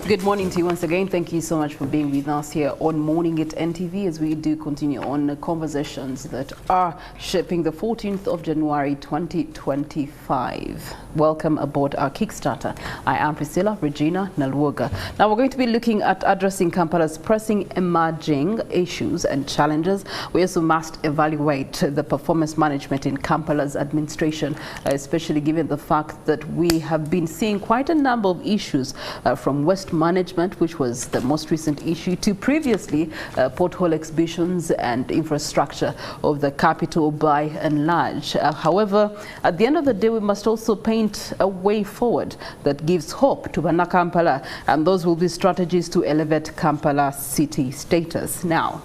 Good morning to you once again. Thank you so much for being with us here on Morning at NTV as we do continue on conversations that are shaping the 14th of January 2025. Welcome aboard our Kickstarter. I am Priscilla Regina Nalwoga. Now we're going to be looking at addressing Kampala's pressing emerging issues and challenges. We also must evaluate the performance management in Kampala's administration, especially given the fact that we have been seeing quite a number of issues from waste management, which was the most recent issue, to previously pothole exhibitions and infrastructure of the capital by and large. However, at the end of the day, we must also paint a way forward that gives hope to Bana Kampala, and those will be strategies to elevate Kampala city status. Now,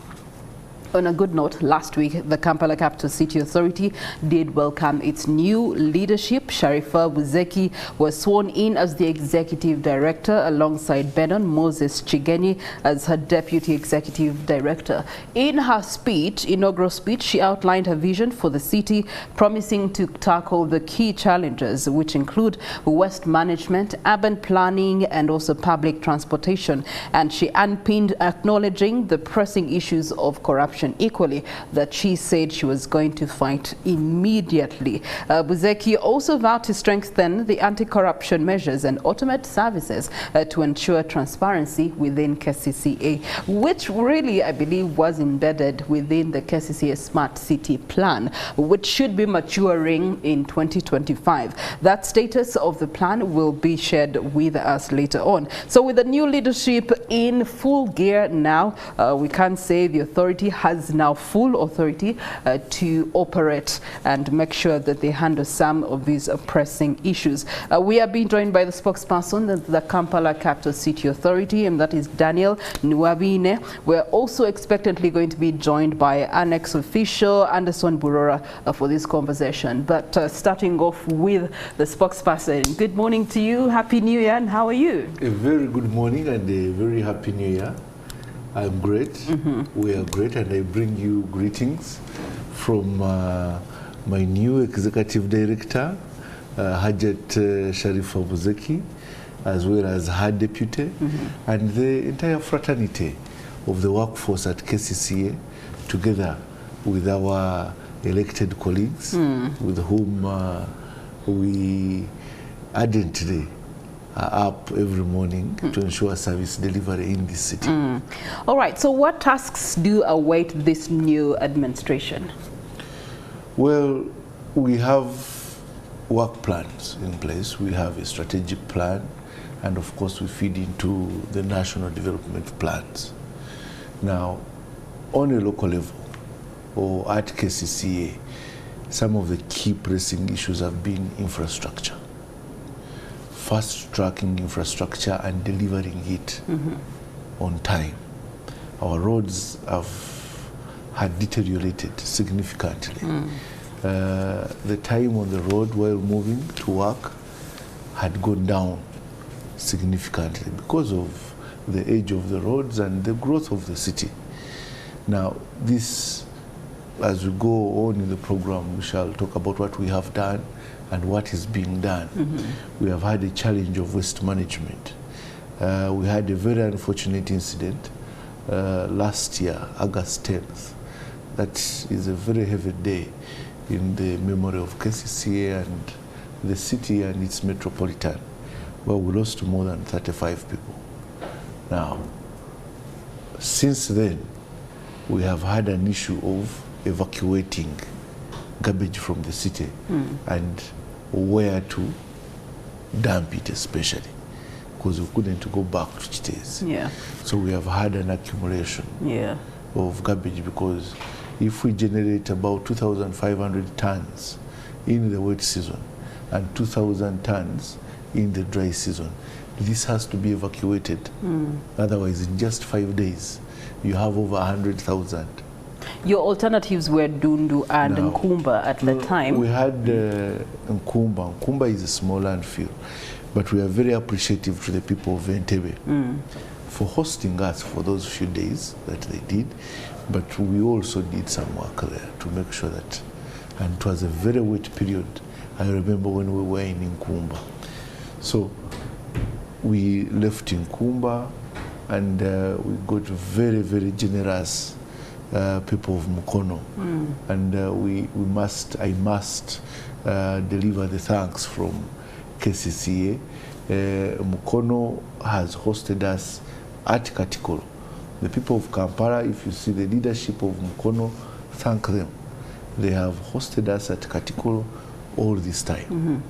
on a good note, last week, the Kampala Capital City Authority did welcome its new leadership. Sharifa Buzeki was sworn in as the Executive Director alongside Benon Moses Chigeni as her Deputy Executive Director. In her speech, inaugural speech, she outlined her vision for the city, promising to tackle the key challenges, which include waste management, urban planning, and also public transportation. And she unpinned acknowledging the pressing issues of corruption equally that she said she was going to fight immediately. Buzeki also vowed to strengthen the anti-corruption measures and automate services to ensure transparency within KCCA, which really, I believe, was embedded within the KCCA Smart City Plan, which should be maturing in 2025. That status of the plan will be shared with us later on. So with the new leadership in full gear now, we can say the authority has now full authority to operate and make sure that they handle some of these pressing issues. We are being joined by the spokesperson of the Kampala Capital City Authority, and that is Daniel Nwabine. We're also expectantly going to be joined by Annex Official Anderson Burora for this conversation. But starting off with the spokesperson, good morning to you. Happy New Year, and how are you? A very good morning and a very happy New Year. I'm great. We are great, and I bring you greetings from my new Executive Director, Hajat Sharifa Buzeki, as well as her deputy, and the entire fraternity of the workforce at KCCA, together with our elected colleagues, with whom we ardently up every morning to ensure service delivery in this city. All right, so what tasks do await this new administration? Well, we have work plans in place. We have a strategic plan, and of course we feed into the national development plans. Now, on a local level or at KCCA, some of the key pressing issues have been infrastructure. Fast-tracking infrastructure and delivering it on time. Our roads had deteriorated significantly. The time on the road while moving to work had gone down significantly because of the age of the roads and the growth of the city. Now, this, as we go on in the program, we shall talk about what we have done and what is being done. We have had a challenge of waste management. We had a very unfortunate incident last year, August 10th. That is a very heavy day in the memory of KCCA and the city and its metropolitan, where we lost more than 35 people. Now, since then, we have had an issue of evacuating garbage from the city and where to dump it, especially because we couldn't go back to Chitezi. So we have had an accumulation of garbage, because if we generate about 2,500 tons in the wet season and 2,000 tons in the dry season, this has to be evacuated. Otherwise, in just 5 days, you have over 100,000. Your alternatives were Dundu and Nkumba at the time. We had Nkumba. Nkumba is a small landfill, but we are very appreciative to the people of Entebbe for hosting us for those few days that they did. But we also did some work there to make sure that, and it was a very wet period. I remember when we were in Nkumba. So we left in Kumba, and we got very, very generous people of Mukono. And I must deliver the thanks from KCCA. Mukono has hosted us at Katikolo. The people of Kampala, if you see the leadership of Mukono, thank them. They have hosted us at Katikolo all this time.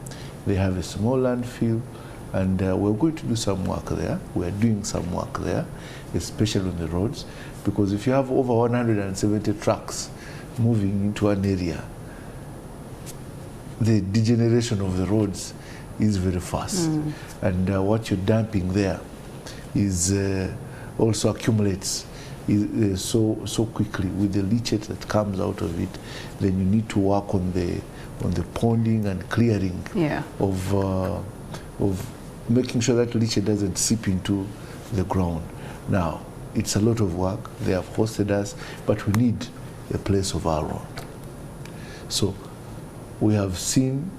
They have a small landfill, and we're going to do some work there. We're doing some work there, especially on the roads, because if you have over 170 trucks moving into an area, the degeneration of the roads is very fast. And what you're dumping there is also accumulates so quickly with the leachate that comes out of it. Then you need to work on the ponding and clearing of making sure that leachate doesn't seep into the ground. Now, it's a lot of work. They have hosted us, but we need a place of our own. So we have seen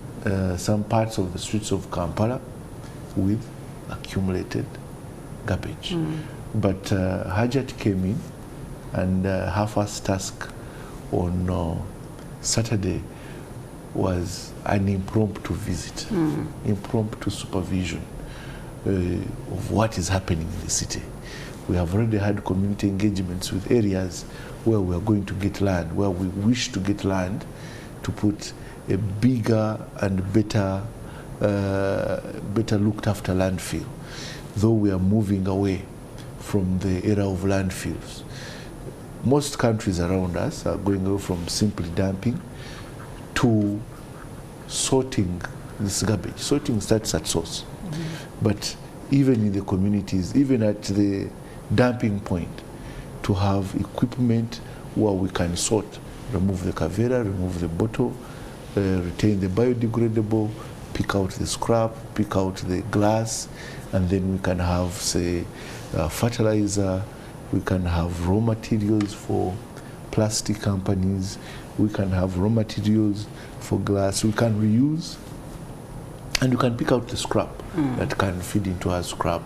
some parts of the streets of Kampala with accumulated garbage. But Hajat came in, and her first task on Saturday was an impromptu visit, impromptu supervision of what is happening in the city. We have already had community engagements with areas where we are going to get land, where we wish to get land to put a bigger and better looked after landfill, though we are moving away from the era of landfills. Most countries around us are going away from simply dumping to sorting this garbage. Sorting starts at source. But even in the communities, even at the dumping point, to have equipment where we can sort, remove the cavera, remove the bottle, retain the biodegradable, pick out the scrap, pick out the glass, and then we can have, say, fertilizer, we can have raw materials for plastic companies, we can have raw materials for glass, we can reuse, and you can pick out the scrap that can feed into our scrap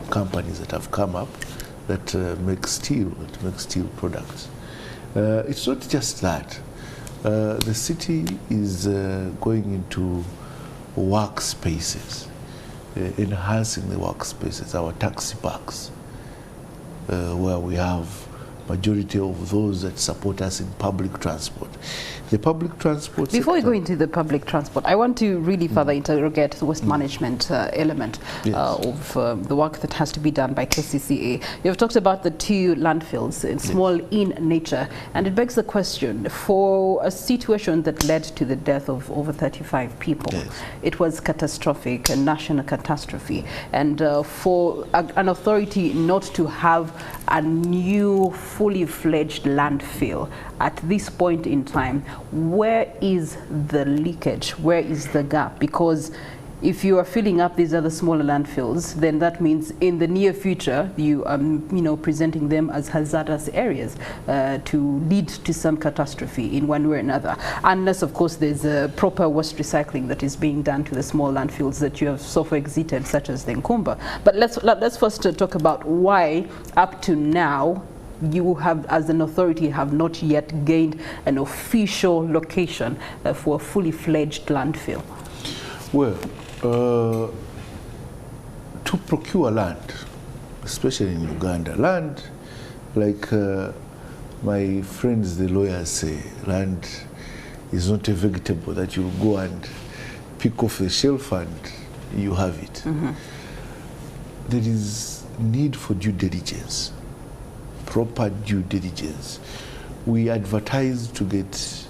companies that have come up that make steel products. It's not just that. The city is going into workspaces, enhancing the workspaces, our taxi parks, where we have majority of those that support us in public transport. The public transport Before we sector, go into the public transport, I want to really further interrogate the waste management element of the work that has to be done by KCCA. You've talked about the two landfills, small in nature, and it begs the question, for a situation that led to the death of over 35 people, it was catastrophic, a national catastrophe, and for an authority not to have a new fully fledged landfill at this point in time, where is the leakage? Where is the gap? Because if you are filling up these other smaller landfills, then that means in the near future you are, presenting them as hazardous areas to lead to some catastrophe in one way or another. Unless, of course, there's a proper waste recycling that is being done to the small landfills that you have so far exited, such as the Nkumba. But let's first talk about why, up to now, you have, as an authority, have not yet gained an official location for a fully fledged landfill. Well, to procure land, especially in Uganda, land, like my friends the lawyers say, land is not a vegetable that you go and pick off the shelf and you have it. There is need for due diligence, proper due diligence. We advertise to get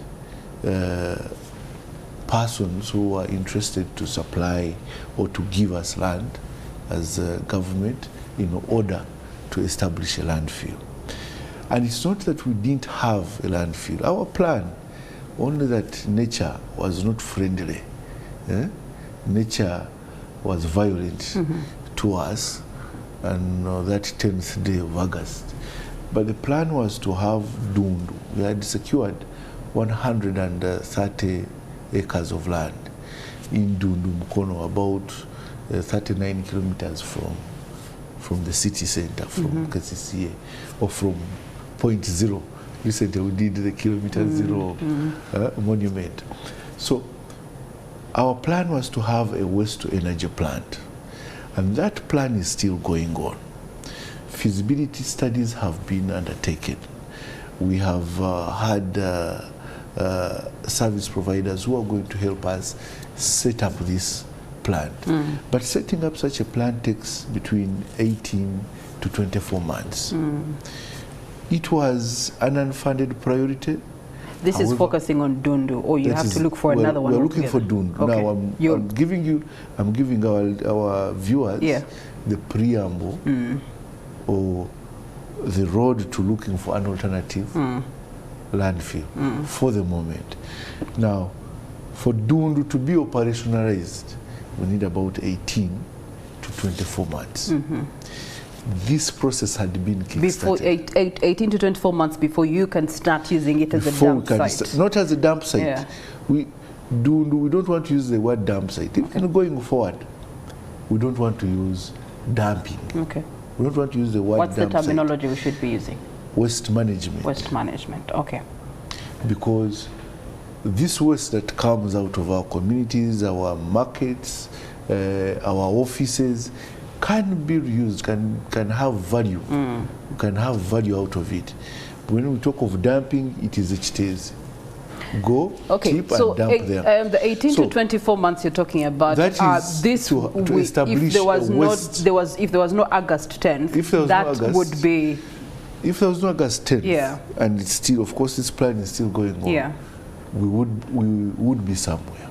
persons who are interested to supply or to give us land as a government in order to establish a landfill. And it's not that we didn't have a landfill. Our plan, only that nature was not friendly. Nature was violent to us on that 10th day of August. But the plan was to have Dundu. We had secured 130 acres of land in Dundu Mukono, about 39 kilometers from the city center, from KCCA, or from point zero. Recently we did the kilometer zero monument. So our plan was to have a waste to energy plant, and that plan is still going on. Feasibility studies have been undertaken. We have had service providers who are going to help us set up this plant. But setting up such a plant takes between 18 to 24 months. It was an unfunded priority. This However, is focusing on Dundu, or you have to look for another one? We're looking for Dundu. Okay. Now I'm giving our viewers the preamble or the road to looking for an alternative landfill for the moment. Now, for Dundu to be operationalized, we need about 18 to 24 months. This process had been kickstarted. Before 18 to 24 months before you can start using it as a dump site. Not as a dump site. Yeah. We don't want to use the word dump site. Even going forward, we don't want to use dumping. Okay. We don't want to use the word dump site. What's the terminology we should be using? Waste management. Waste management, okay. Because this waste that comes out of our communities, our markets, our offices, can be reused, can have value. Can have value out of it. When we talk of dumping, it is HTs. Go, tip, and dump them. The 18 to 24 months you're talking about, that is this to establish if there was if there was no August 10th, that would be. If there was no August 10th, and it's still, of course, this plan is still going on. We would be somewhere,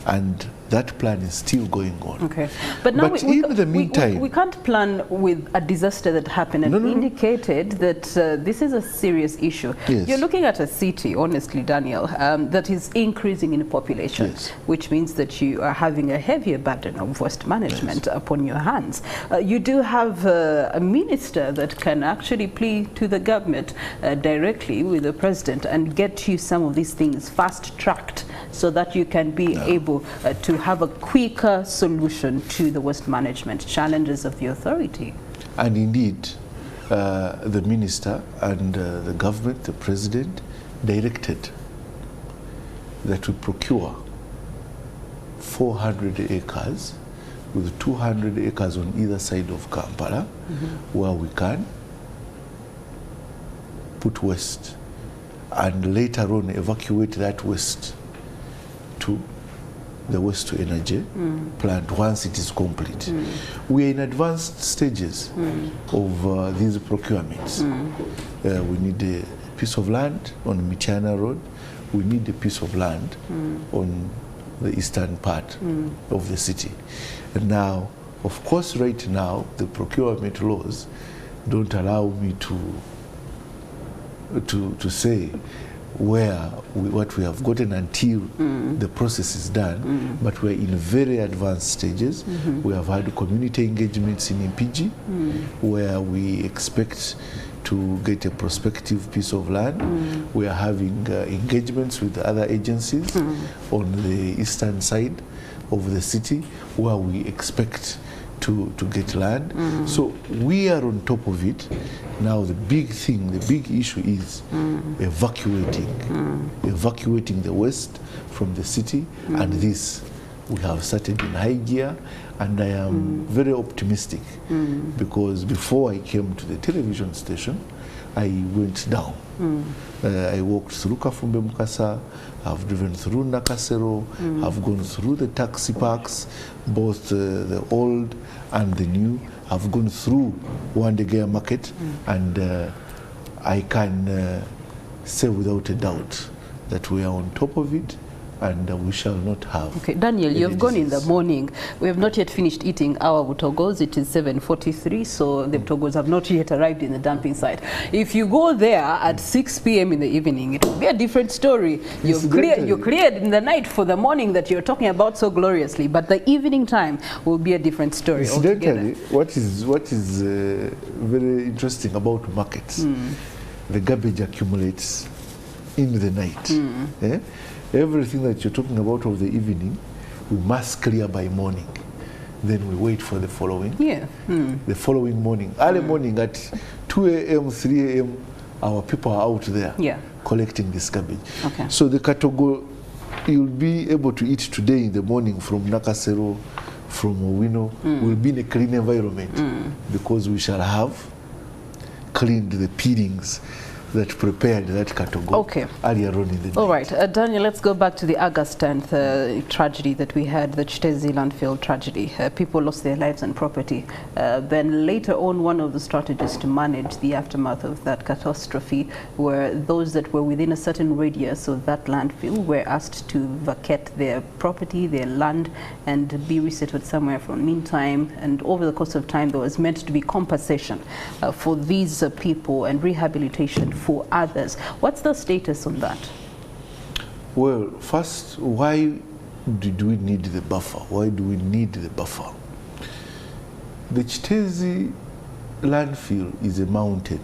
and that plan is still going on. Okay, but now in the meantime, we can't plan with a disaster that happened and indicated that this is a serious issue. Yes. You're looking at a city, honestly, Daniel, that is increasing in population, which means that you are having a heavier burden of waste management upon your hands. You do have a minister that can actually plead to the government directly with the president and get you some of these things fast-tracked so that you can be able to have a quicker solution to the waste management challenges of the authority. And indeed, the minister and the government, the president, directed that we procure 400 acres with 200 acres on either side of Kampala, where we can put waste and later on evacuate that waste to the waste to energy plant once it is complete. We are in advanced stages of these procurements. We need a piece of land on Michana Road. We need a piece of land on the eastern part of the city. And now, of course, right now, the procurement laws don't allow me to say what we have gotten until the process is done, but we're in very advanced stages. We have had community engagements in Impigi, where we expect to get a prospective piece of land. We are having engagements with other agencies on the eastern side of the city, where we expect to get land. So we are on top of it. Now the big thing, the big issue is evacuating the waste from the city, and this we have started in high gear, and I am very optimistic because before I came to the television station, I went down. I walked through Kafumbe Mukasa, I've driven through Nakasero, I've gone through the taxi parks, both the old and the new. I've gone through Wandegea Market, and I can say without a doubt that we are on top of it, and we shall not have. Okay, Daniel, you have gone in the morning. We have not yet finished eating our butogos. It is 7:43, so the butogos have not yet arrived in the dumping site. If you go there at 6 p.m. in the evening, it will be a different story. You cleared in the night for the morning that you're talking about so gloriously, but the evening time will be a different story altogether. What is very interesting about markets, the garbage accumulates in the night. Everything that you're talking about of the evening, we must clear by morning. then we wait for the following. The following morning, early morning at 2 a.m., 3 a.m., our people are out there collecting this garbage. So the katogo, you'll be able to eat today in the morning from Nakasero, from Owino, will be in a clean environment because we shall have cleaned the peelings that prepared that katogo earlier on in the night. All right, Daniel, let's go back to the August 10th tragedy that we had, the Chitezi landfill tragedy. People lost their lives and property. Then later on, one of the strategies to manage the aftermath of that catastrophe were those that were within a certain radius of that landfill were asked to vacate their property, their land, and be resettled somewhere for the meantime. And over the course of time, there was meant to be compensation for these people and rehabilitation for others. What's the status on that? Well, first, why did we need the buffer? Why do we need the buffer? The Chitezi landfill is a mountain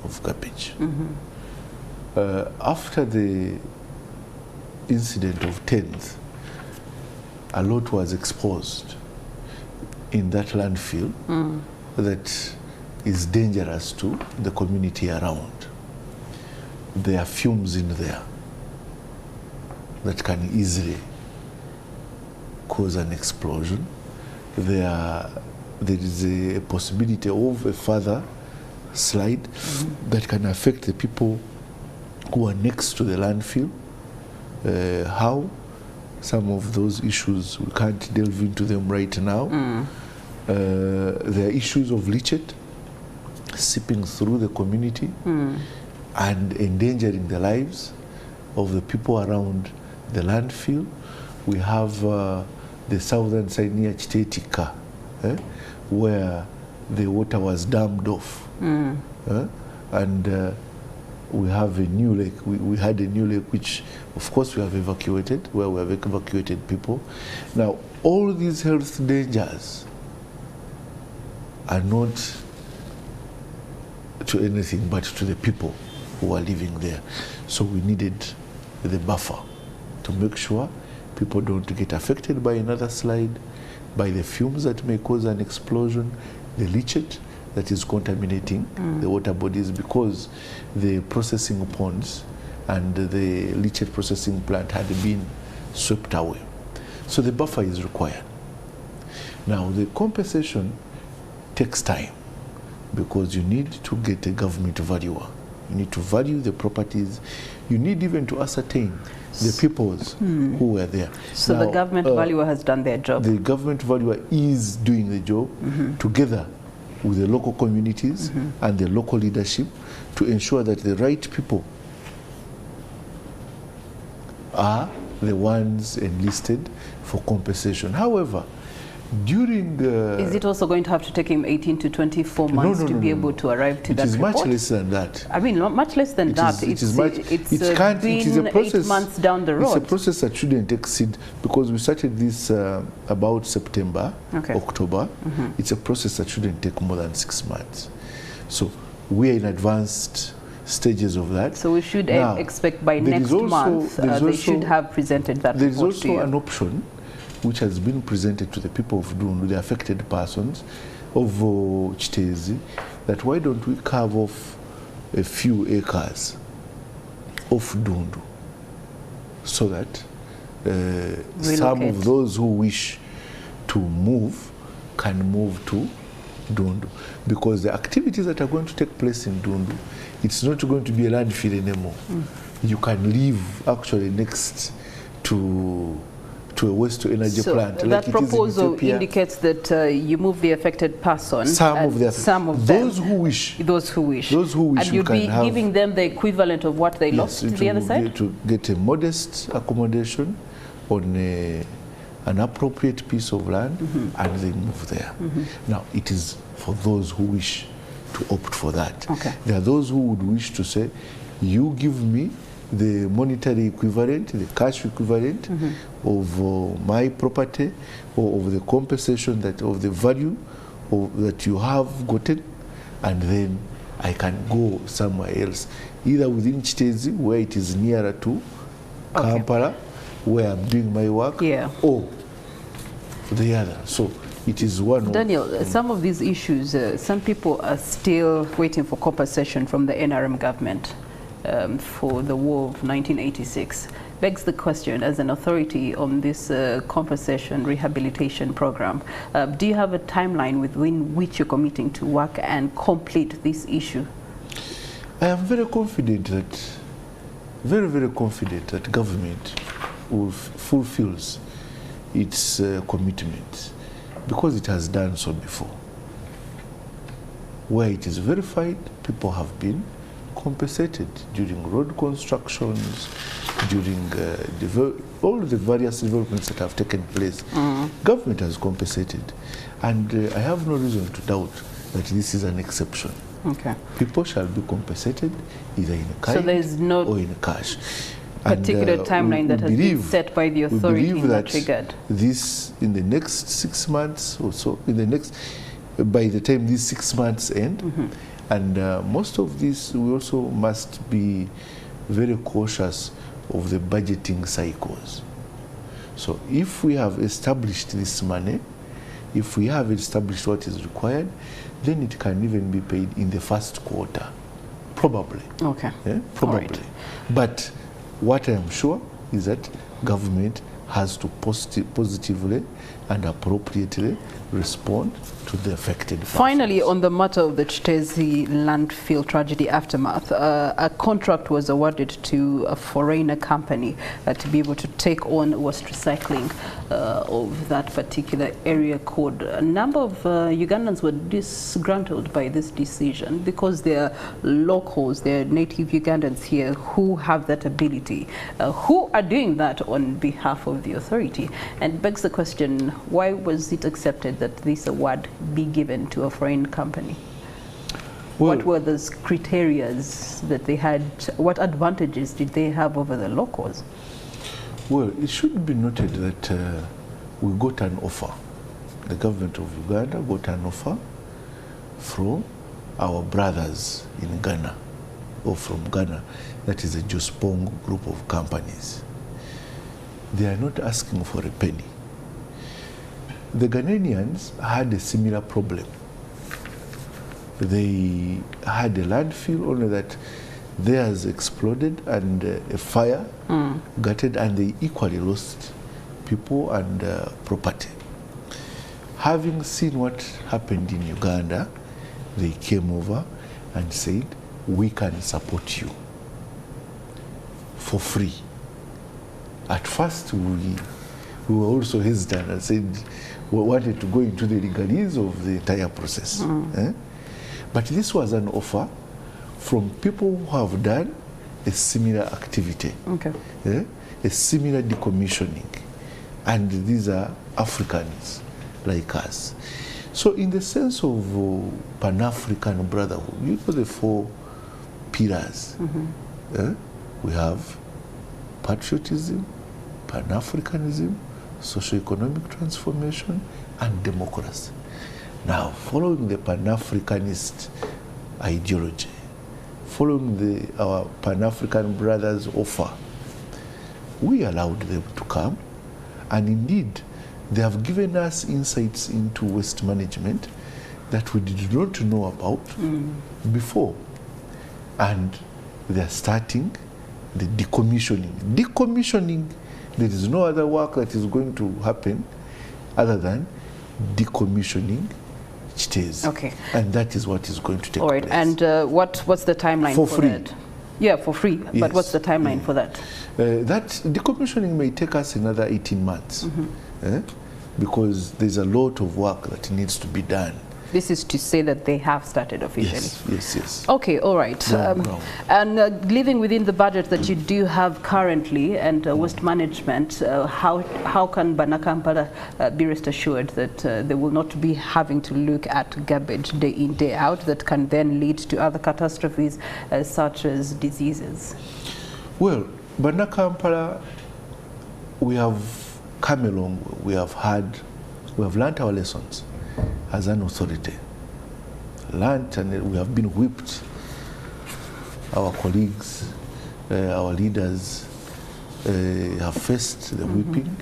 of garbage. After the incident of 10th, a lot was exposed in that landfill that is dangerous to the community around. There are fumes in there that can easily cause an explosion. There is a possibility of a further slide that can affect the people who are next to the landfill. How? Some of those issues, we can't delve into them right now. There are issues of leachate seeping through the community and endangering the lives of the people around the landfill. We have the southern side near Chitetika, where the water was dammed off. And we have a new lake. We had a new lake, which of course we have evacuated, where we have evacuated people. Now, all these health dangers are not to anything but to the people who are living there. So we needed the buffer to make sure people don't get affected by another slide, by the fumes that may cause an explosion, the leachate that is contaminating the water bodies, because the processing ponds and the leachate processing plant had been swept away. So the buffer is required. Now, the compensation takes time because you need to get a government valuer. You need to value the properties. You need even to ascertain the peoples who were there. So now, the government valuer has done their job. The government valuer is doing the job together with the local communities and the local leadership to ensure that the right people are the ones enlisted for compensation. However, during is it also going to have to take him 18 to 24 months to be able to arrive to that report? It is much less than that. I mean, not much less than that. It is been a process, 8 months down the road. It's a process that shouldn't exceed, because we started this about September, October. It's a process that shouldn't take more than 6 months. So we are in advanced stages of that. So we should expect by next month they should have presented that report to you. There is also an option which has been presented to the people of Dundu, the affected persons of Chitezi, that why don't we carve off a few acres of Dundu so that some of those who wish to move can move to Dundu. Because the activities that are going to take place in Dundu, it's not going to be a landfill anymore. You can live actually next to a waste-to-energy plant. So that proposal indicates that you move the affected person. Some of them. Those who wish. Those who wish. Those who wish. And you'd be giving them the equivalent of what they lost to the other side? To get a modest accommodation on an appropriate piece of land, and they move there. Now, it is for those who wish to opt for that. There are those who would wish to say, you give me the monetary equivalent, the cash equivalent of my property, or of the compensation of the value that you have gotten, and then I can go somewhere else, either within Chitezi, where it is nearer to Kampala, where I'm doing my work, or the other. So it is one Daniel, of... some of these issues, some people are still waiting for compensation from the NRM government for the war of 1986. Begs the question, as an authority on this compensation rehabilitation program, do you have a timeline within which you're committing to work and complete this issue? I am very confident that, very confident that government fulfills its commitments, because it has done so before. Where it is verified, people have been compensated during road constructions, during all the various developments that have taken place. Government has compensated, and I have no reason to doubt that this is an exception. Okay. People shall be compensated either in kind or in cash. Particular timeline that has been set by the authority in that regard. This, in the next 6 months or so, by the time these 6 months end, and most of this, we also must be very cautious of the budgeting cycles. So if we have established this money, if we have established what is required, then it can even be paid in the first quarter, probably. Okay. Yeah? Probably. Right. But what I am sure is that government has to positively and appropriately respond to the affected persons. Finally, on the matter of the Chitezi landfill tragedy aftermath, a contract was awarded to a foreigner company to be able to take on waste recycling of that particular area code. A number of Ugandans were disgruntled by this decision because they're locals, they're native Ugandans here who have that ability, who are doing that on behalf of the authority. And begs the question, why was it accepted that this award be given to a foreign company? Well, what were those criteria that they had? What advantages did they have over the locals? Well, it should be noted that we got an offer. The government of Uganda got an offer from our brothers in Ghana, or from Ghana, that is a Jospong group of companies. They are not asking for a penny. The Ghanaians had a similar problem. They had a landfill, only that theirs exploded and a fire gutted, and they equally lost people and property. Having seen what happened in Uganda, they came over and said, we can support you for free. At first, we were also hesitant and said we wanted to go into the legalese of the entire process. But this was an offer from people who have done a similar activity, a similar decommissioning. And these are Africans like us. So in the sense of Pan-African brotherhood, you know the 4 pillars. We have patriotism, Pan-Africanism, socio-economic transformation, and democracy. Now, following the Pan-Africanist ideology, following our Pan-African brothers' offer, we allowed them to come, and indeed, they have given us insights into waste management that we did not know about before. And they are starting the decommissioning. Decommissioning, there is no other work that is going to happen other than decommissioning Chitezi. Okay. And that is what is going to take All right. place. And what's the timeline for free. that? Yeah, for free. Yes. But what's the timeline for that? That decommissioning may take us another 18 months because there's a lot of work that needs to be done. This is to say that they have started officially. Yes. Okay, all right. And living within the budget that you do have currently and waste management, how can Kampala be rest assured that they will not be having to look at garbage day in, day out that can then lead to other catastrophes such as diseases? Well, Kampala, we have come along. We have learned our lessons as an authority. Learned, and we have been whipped. Our colleagues, our leaders have faced the whipping,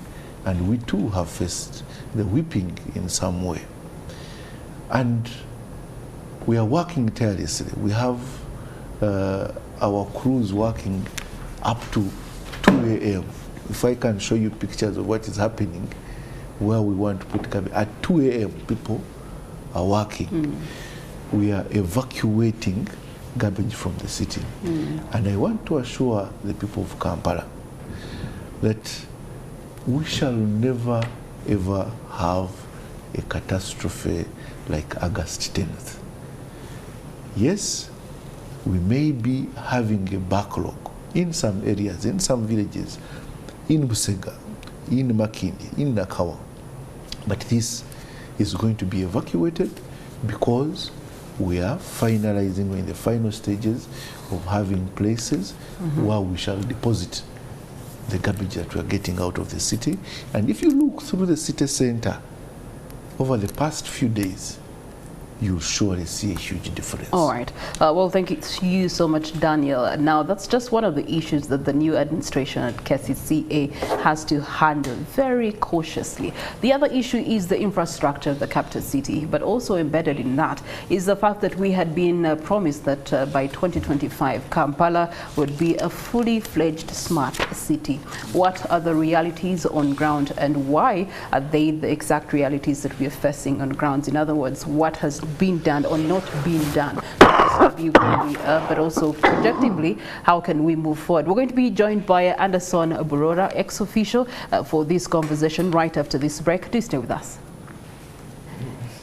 and we too have faced the whipping in some way. And we are working tirelessly. We have our crews working up to 2 a.m. If I can show you pictures of what is happening where we want to put garbage, at 2 a.m. people are working. We are evacuating garbage from the city. And I want to assure the people of Kampala that we shall never ever have a catastrophe like August 10th. Yes, we may be having a backlog in some areas, in some villages, in Busega, in Makindi, in Nakawa. But this is going to be evacuated because we are finalizing, we're in the final stages of having places where we shall deposit the garbage that we are getting out of the city. And if you look through the city center over the past few days, you'll surely see a huge difference. All right. Well, thank you so much, Daniel. Now, that's just one of the issues that the new administration at KCCA has to handle very cautiously. The other issue is the infrastructure of the capital city, but also embedded in that is the fact that we had been promised that by 2025, Kampala would be a fully fledged smart city. What are the realities on ground, and why are they the exact realities that we are facing on ground? In other words, what has been done or not been done, but also projectively, how can we move forward? We're going to be joined by Anderson Burora, ex-official, for this conversation right after this break. Do stay with us.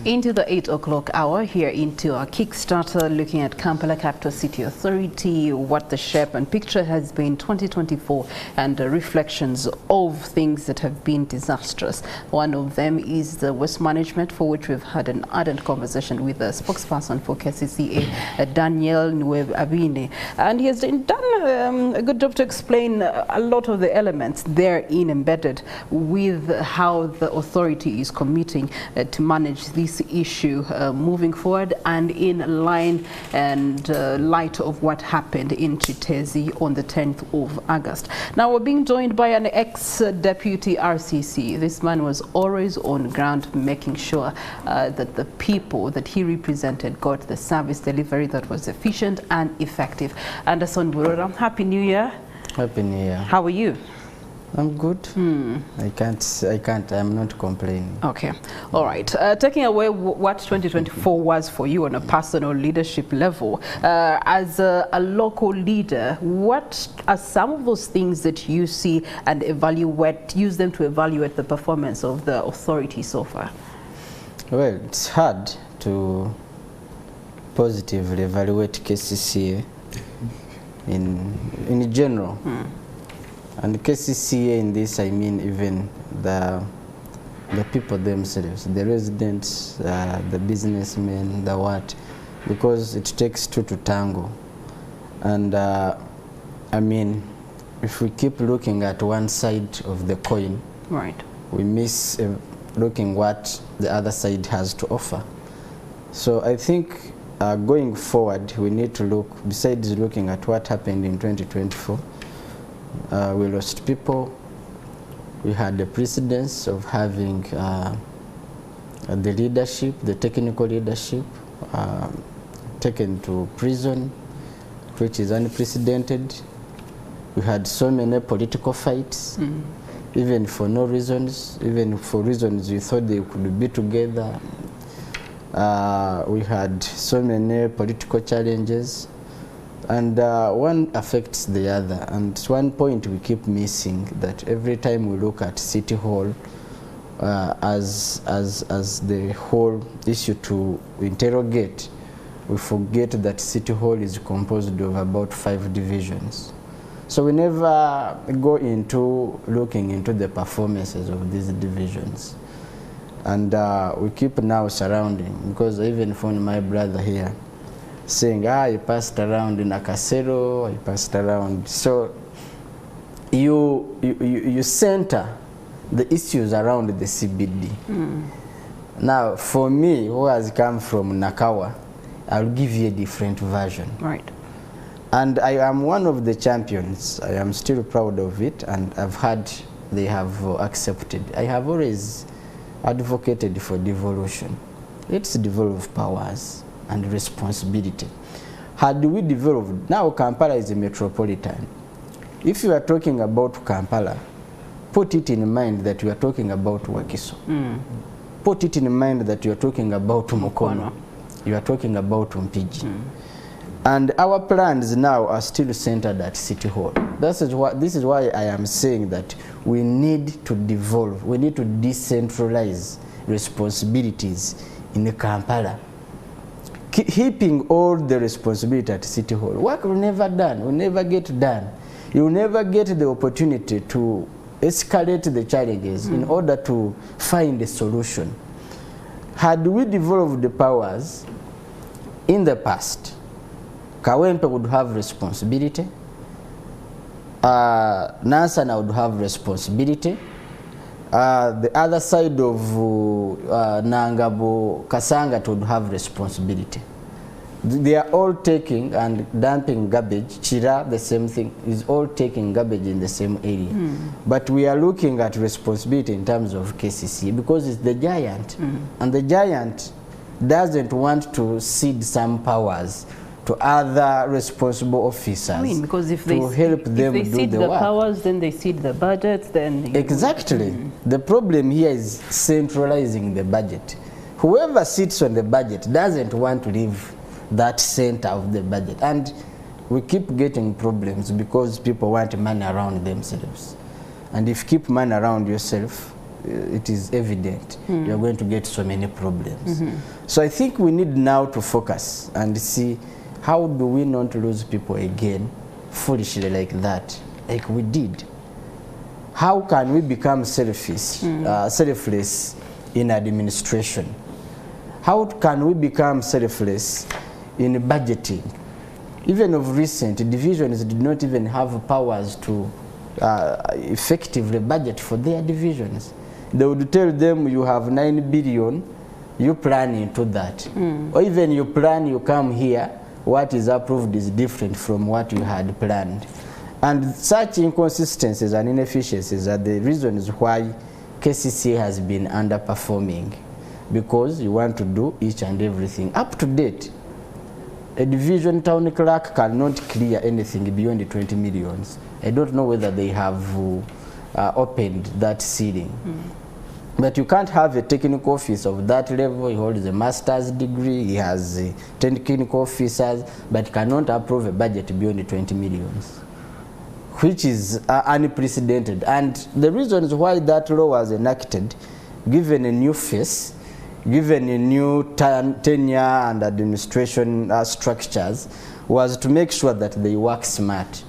Into the 8 o'clock hour, here into our Kickstarter, looking at Kampala Capital City Authority, what the shape and picture has been 2024, and reflections of things that have been disastrous. One of them is the waste management, for which we've had an ardent conversation with the spokesperson for KCCA, Daniel Abine, and he has done a good job to explain a lot of the elements therein embedded with how the authority is committing to manage this issue moving forward, and in line and light of what happened in Chitezi on the 10th of August. Now we're being joined by an ex-deputy RCC. This man was always on ground making sure that the people that he represented got the service delivery that was efficient and effective. Anderson Burora, Happy New Year. Happy New Year. How are you? I'm good. I'm not complaining. Okay. All right. Taking away what 2024 was for you on a personal leadership level, as a local leader, what are some of those things that you see and use them to evaluate the performance of the authority so far? Well, it's hard to positively evaluate KCCA in general. And KCCA in this, I mean even the people themselves, the residents, the businessmen, the what, because it takes two to tango. And I mean, if we keep looking at one side of the coin, right, we miss looking what the other side has to offer. So I think going forward, we need to look, besides looking at what happened in 2024, we lost people. We had the precedence of having the leadership, the technical leadership, taken to prison, which is unprecedented. We had so many political fights, even for no reasons, even for reasons we thought they could be together. We had so many political challenges. And one affects the other, and one point we keep missing, that every time we look at City Hall as the whole issue to interrogate, we forget that City Hall is composed of about 5 divisions. So we never go into looking into the performances of these divisions. And we keep now surrounding, because I even found my brother here saying, he passed around in Nakasero, he passed around. So you center the issues around the CBD. Now, for me, who has come from Nakawa, I'll give you a different version. Right. And I am one of the champions. I am still proud of it, and I've heard they have accepted. I have always advocated for devolution. Let's devolve powers and responsibility. Had we devolved, now Kampala is a metropolitan. If you are talking about Kampala, put it in mind that you are talking about Wakiso. Put it in mind that you are talking about Mukono. You are talking about Mpigi. And our plans now are still centered at City Hall. This is why I am saying that we need to devolve, we need to decentralize responsibilities in Kampala. Heaping all the responsibility at City Hall, work will never get done. You will never get the opportunity to escalate the challenges in order to find a solution. Had we devolved the powers in the past, Kawempe would have responsibility, Nansana would have responsibility, the other side of Nangabo, Kasanga would have responsibility. They are all taking and dumping garbage. Chira, the same thing, is all taking garbage in the same area. But we are looking at responsibility in terms of KCC because it's the giant. And the giant doesn't want to cede some powers to other responsible officers. I mean, because if they help them do cede the work. Powers, then they cede the budget, then... Exactly. The problem here is centralizing the budget. Whoever sits on the budget doesn't want to leave that center of the budget. And we keep getting problems because people want money around themselves. And if you keep money around yourself, it is evident you're going to get so many problems. So I think we need now to focus and see how do we not lose people again foolishly like that, like we did. How can we become selfless in administration? How can we become selfless in budgeting? Even of recent, divisions did not even have powers to effectively budget for their divisions. They would tell them you have 9 billion, you plan into that. Or even you plan, you come here, what is approved is different from what you had planned. And such inconsistencies and inefficiencies are the reasons why KCCA has been underperforming, because you want to do each and everything up to date. A division town clerk cannot clear anything beyond 20 millions. I don't know whether they have opened that ceiling. But you can't have a technical officer of that level. He holds a master's degree, he has 10 technical officers, but cannot approve a budget beyond 20 millions, which is unprecedented. And the reasons why that law was enacted, given a new face, given a new tenure and administration structures, was to make sure that they work smart.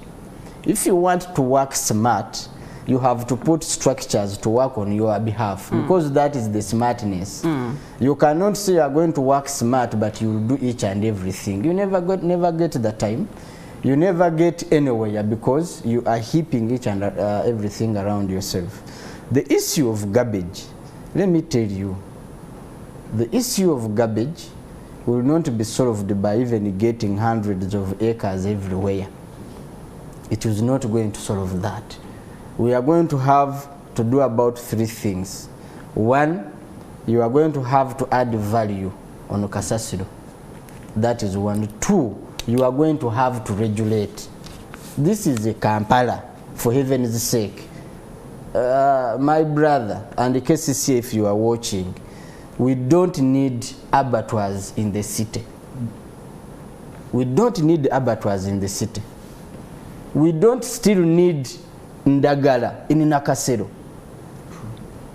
If you want to work smart, you have to put structures to work on your behalf, because that is the smartness. You cannot say you are going to work smart, but you will do each and everything. You never get the time. You never get anywhere because you are heaping each and everything around yourself. The issue of garbage, let me tell you, the issue of garbage will not be solved by even getting hundreds of acres everywhere. It is not going to solve that. We are going to have to do about 3 things. 1, you are going to have to add value on Kasasiro. That is 1. 2, you are going to have to regulate. This is a Kampala, for heaven's sake. My brother and the KCC, if you are watching, we don't need abattoirs in the city. We don't need abattoirs in the city. We don't still need Ndagala in Nakasero.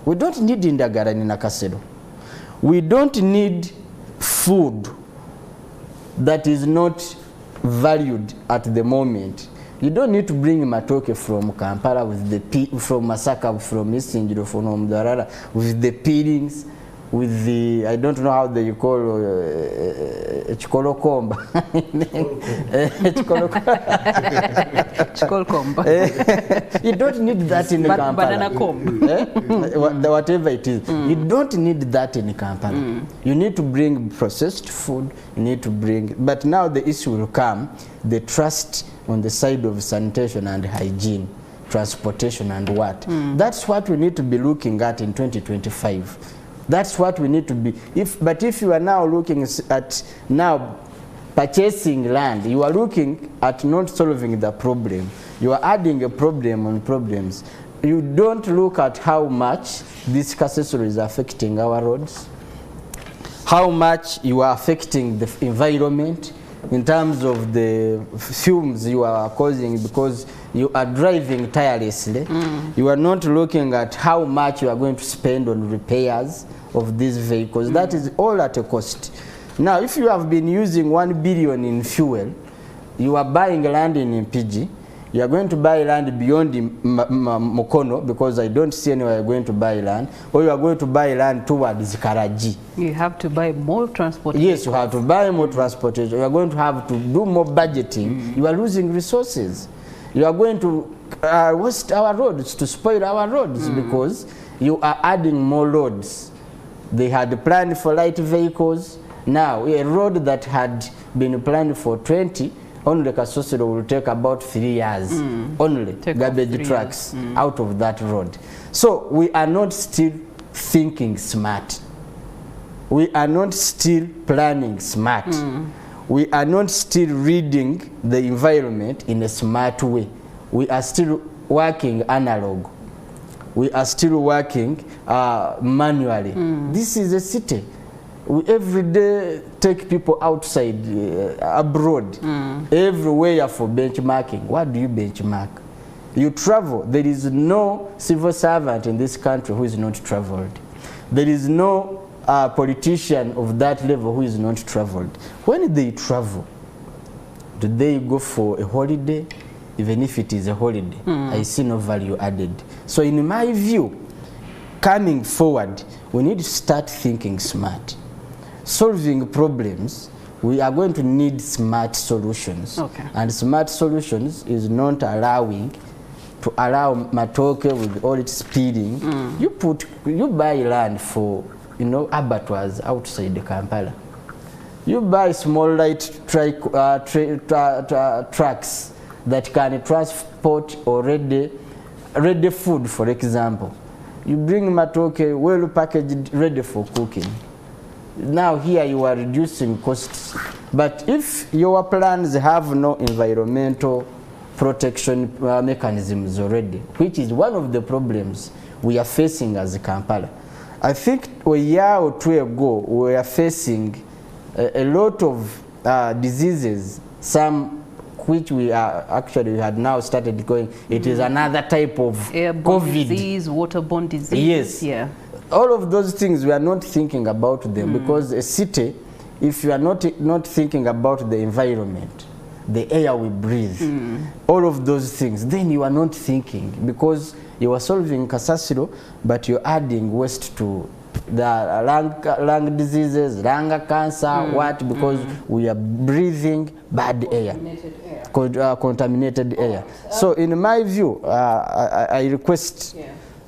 We don't need Ndagala in Nakasero. We don't need food that is not valued at the moment. You don't need to bring matoke from Kampala with the from Masaka, from Isinjiro, from Mdarara with the peelings, with the, I don't know how they call chikolokomba. Chikolokomba. You don't need that in Kampala. Banana comb. Whatever it is. You don't need that in Kampala. You need to bring processed food. You need to bring, but now the issue will come, the trust on the side of sanitation and hygiene, transportation and what. That's what we need to be looking at in 2025. That's what we need to be. But if you are now looking at now purchasing land, you are looking at not solving the problem. You are adding a problem on problems. You don't look at how much this accessory is affecting our roads, how much you are affecting the environment in terms of the fumes you are causing because you are driving tirelessly. You are not looking at how much you are going to spend on repairs of these vehicles. That is all at a cost. Now, if you have been using 1 billion in fuel, you are buying land in Mpigi, you are going to buy land beyond Mukono, because I don't see anywhere you're going to buy land, or you are going to buy land towards Karaji. You have to buy more transportation. Yes, you have to buy more transportation. You are going to have to do more budgeting. You are losing resources. You are going to waste our roads, to spoil our roads, because you are adding more roads. They had planned for light vehicles. Now, a road that had been planned for 20, only Kasosero will take about 3 years. Only garbage trucks out of that road. So we are not still thinking smart. We are not still planning smart. We are not still reading the environment in a smart way. We are still working analog. We are still working manually. This is a city. We every day take people outside, abroad, everywhere for benchmarking. What do you benchmark? You travel. There is no civil servant in this country who is not traveled. There is no politician of that level who is not traveled. When they travel, do they go for a holiday? Even if it is a holiday, I see no value added. So in my view, coming forward, we need to start thinking smart. Solving problems, we are going to need smart solutions. And smart solutions is not allowing to allow Matoke with all its speeding. You buy land for, abattoirs outside Kampala. You buy small light trucks that can transport already ready food, for example. You bring Matoke well packaged, ready for cooking. Now here you are reducing costs. But if your plans have no environmental protection mechanisms already, which is one of the problems we are facing as Kampala. I think a year or two ago we are facing a lot of diseases, some which we had now started going. It is another type of airborne COVID disease, waterborne disease. Yes. All of those things we are not thinking about them, because a city, if you are not thinking about the environment, the air we breathe, all of those things, then you are not thinking, because you are solving Kasasiro, but you're adding waste to the lung diseases, lung cancer, because we are breathing bad air, contaminated air. So in my view, I request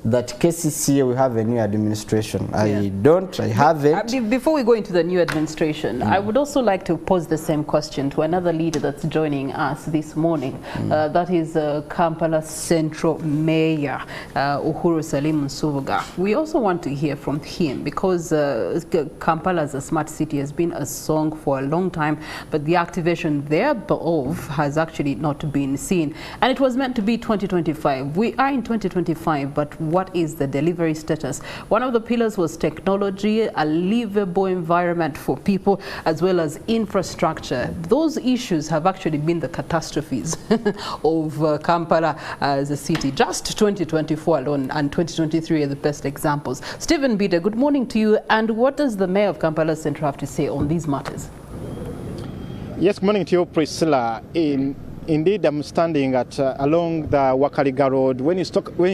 that KCCA will have a new administration. I haven't. Before we go into the new administration, I would also like to pose the same question to another leader that's joining us this morning. That is Kampala Central Mayor Uhuru Salim Nsubuga. We also want to hear from him, because Kampala as a smart city has been a song for a long time, but the activation thereof has actually not been seen. And it was meant to be 2025. We are in 2025, but what is the delivery status? One of the pillars was technology, a livable environment for people, as well as infrastructure. Those issues have actually been the catastrophes of Kampala as a city. Just 2024 alone, and 2023 are the best examples. Stephen Bida, good morning to you. And what does the Mayor of Kampala Central have to say on these matters? Yes, good morning to you, Priscilla. Indeed, I'm standing at along the Wakaliga Road. When you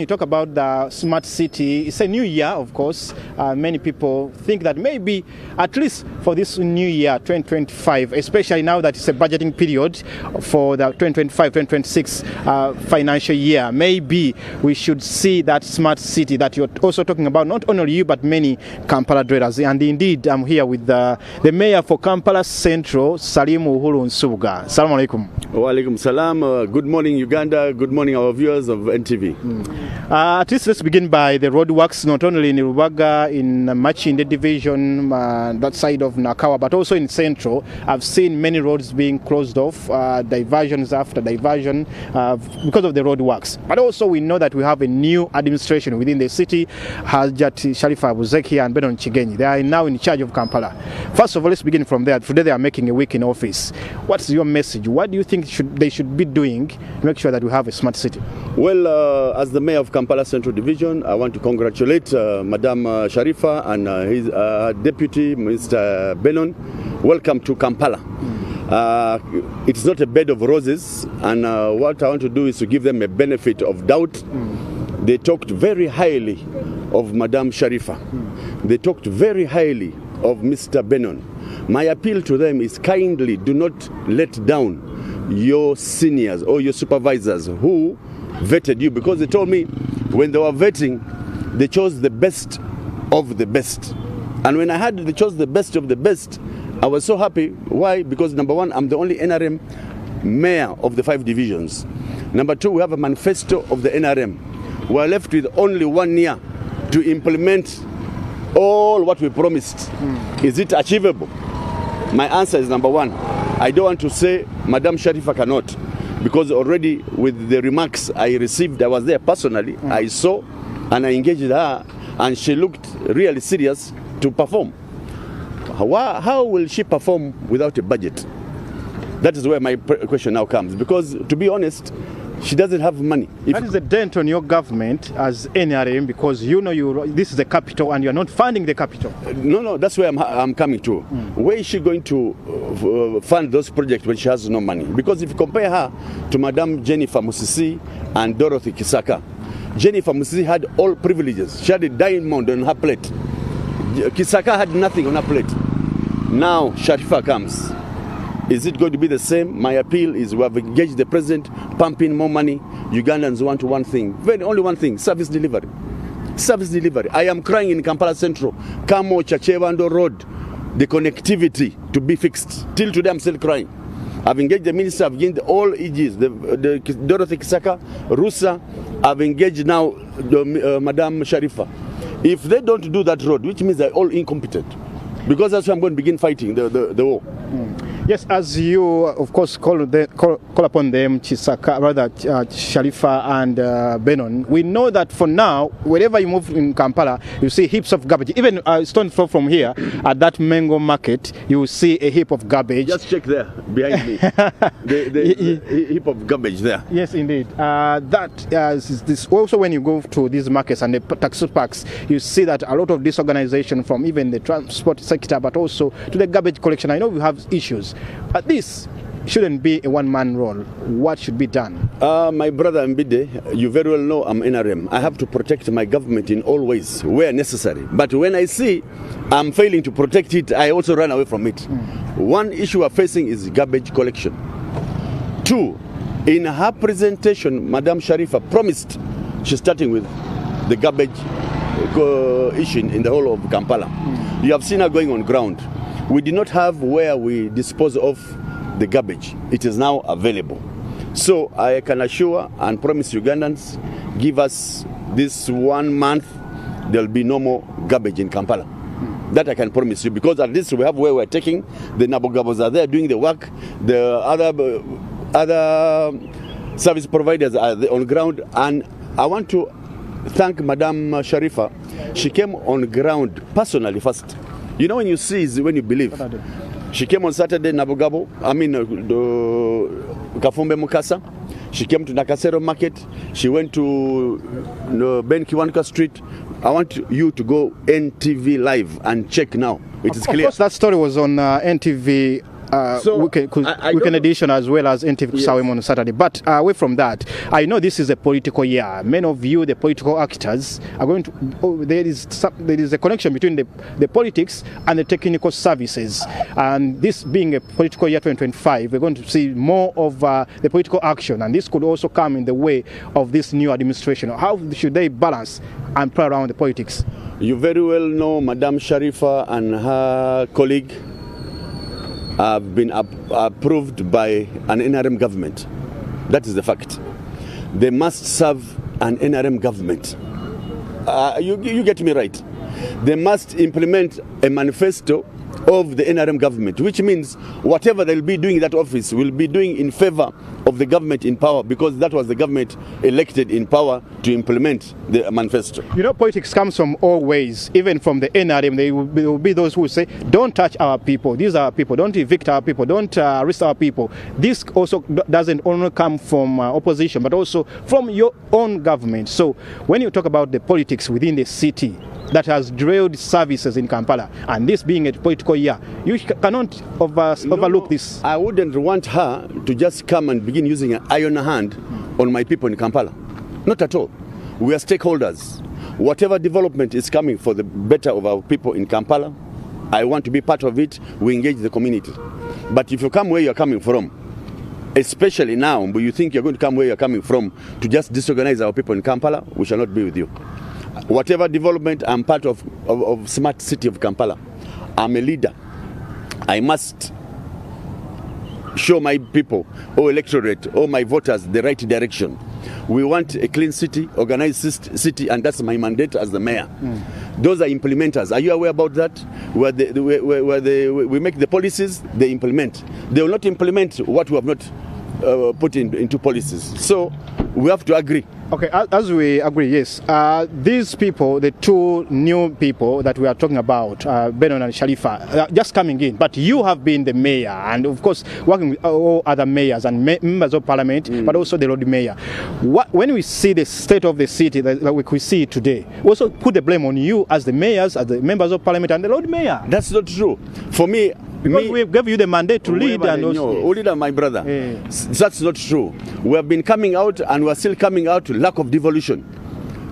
talk about the smart city, it's a new year, of course. Many people think that maybe, at least for this new year, 2025, especially now that it's a budgeting period for the 2025-2026 financial year, maybe we should see that smart city that you're also talking about, not only you, but many Kampala dwellers. And indeed, I'm here with the Mayor for Kampala Central, Salim Uhuru Nsubuga. Assalamu alaikum. Wa alaikum salam. Good morning, Uganda. Good morning, our viewers of NTV. At least let's begin by the roadworks, not only in Rubaga, in Machinde division, that side of Nakawa, but also in Central. I've seen many roads being closed off, diversions after diversion, because of the roadworks. But also we know that we have a new administration within the city, Hajat Sharifa Buzeki and Benon Chigenyi. They are now in charge of Kampala. First of all, let's begin from there. Today they are making a week in office. What's your message? What do you think they should be doing to make sure that we have a smart city? Well, as the mayor of Kampala Central Division, I want to congratulate Madam Sharifa and his deputy, Mr. Benon. Welcome to Kampala. It's not a bed of roses, and what I want to do is to give them a benefit of doubt. They talked very highly of Madam Sharifa. They talked very highly of Mr. Benon. My appeal to them is kindly do not let down your seniors or your supervisors who vetted you, because they told me when they were vetting, they chose the best of the best. And when I heard they chose the best of the best, I was so happy. Why? Because number one, I'm the only NRM mayor of the 5 divisions. Number two, we have a manifesto of the NRM. We're left with only 1 year to implement all what we promised. Is it achievable? My answer is number one. I don't want to say Madam Sharifa cannot, because already with the remarks I received, I was there personally, I saw and I engaged her, and she looked really serious to perform. How will she perform without a budget? That is where my question now comes, because to be honest, she doesn't have money. That is a dent on your government as NRM, because you know this is the capital and you're not funding the capital. No, that's where I'm coming to. Where is she going to fund those projects when she has no money? Because if you compare her to Madam Jennifer Musisi and Dorothy Kisaka, Jennifer Musisi had all privileges. She had a diamond on her plate. Kisaka had nothing on her plate. Now Sharifa comes. Is it going to be the same? My appeal is we have engaged the president, pumping more money. Ugandans want one thing, only one thing: service delivery. Service delivery. I am crying in Kampala Central, Kamo Chachewando Road, the connectivity to be fixed. Till today I'm still crying. I've engaged the minister, I've engaged all EGs, the Dorothy Kisaka, Rusa. I've engaged now Madam Sharifa. If they don't do that road, which means they're all incompetent, because that's why I'm going to begin fighting the war. Yes, as you, of course, call upon them, Sharifa and Benon, we know that for now, wherever you move in Kampala, you see heaps of garbage. Even a stone throw from here, at that mango market, you will see a heap of garbage. Just check there, behind me. the heap of garbage there. Yes, indeed. This also, when you go to these markets and the taxi parks, you see that a lot of disorganization from even the transport sector, but also to the garbage collection. I know we have issues, but this shouldn't be a one-man role. What should be done? My brother Mbide, you very well know I'm NRM. I have to protect my government in all ways, where necessary. But when I see I'm failing to protect it, I also run away from it. One issue we're facing is garbage collection. Two, in her presentation, Madam Sharifa promised she's starting with the garbage issue in the whole of Kampala. You have seen her going on ground. We did not have where we dispose of the garbage. It is now available. So I can assure and promise Ugandans, give us this 1 month, there'll be no more garbage in Kampala. That I can promise you, because at least we have where we're taking. The Nabogabos are there doing the work. The other service providers are on ground. And I want to thank Madam Sharifa. She came on ground personally first. You know, when you see is when you believe. She came on Saturday, Kafumbe Mukasa. She came to Nakasero Market. She went to Ben Kiwanuka Street. I want you to go NTV live and check now. It is clear. Of course, that story was on NTV weekend edition, as well as NTV Sawem on Saturday. But away from that, I know this is a political year. Many of you, the political actors, are going to. There is a connection between the politics and the technical services. And this being a political year 2025, we're going to see more of the political action. And this could also come in the way of this new administration. How should they balance and play around the politics? You very well know Madam Sharifa and her colleague have been approved by an NRM government. That is the fact. They must serve an NRM government. You get me right. They must implement a manifesto of the NRM government, which means whatever they'll be doing in that office will be doing in favor of the government in power, because that was the government elected in power to implement the manifesto. You know, politics comes from all ways, even from the NRM. There will be those who say, don't touch our people, these are our people, don't evict our people, don't arrest our people. This also doesn't only come from opposition, but also from your own government. So when you talk about the politics within the city that has derailed services in Kampala, and this being a political year, you cannot overlook this. I wouldn't want her to just come and begin using an iron hand on my people in Kampala. Not at all. We are stakeholders. Whatever development is coming for the better of our people in Kampala, I want to be part of it. We engage the community. But if you come where you're coming from, especially now, but you think you're going to come where you're coming from to just disorganize our people in Kampala, we shall not be with you. Whatever development, I'm part of smart city of Kampala. I'm a leader. I must show my people, or electorate, or my voters the right direction. We want a clean city, organized city, and that's my mandate as the mayor. Those are implementers. Are you aware about that? Where we make the policies, they implement. They will not implement what we have not put into policies. So we have to agree. Okay, as we agree, yes. These people, the two new people that we are talking about, Benon and Sharifa, just coming in. But you have been the mayor, and of course working with all other mayors and members of parliament, but also the Lord Mayor. When we see the state of the city that we could see today, we also put the blame on you as the mayors, as the members of parliament, and the Lord Mayor. That's not true. For me, because we gave you the mandate to lead, and also leader, my brother. That's not true. We have been coming out, and we are still coming out to lack of devolution.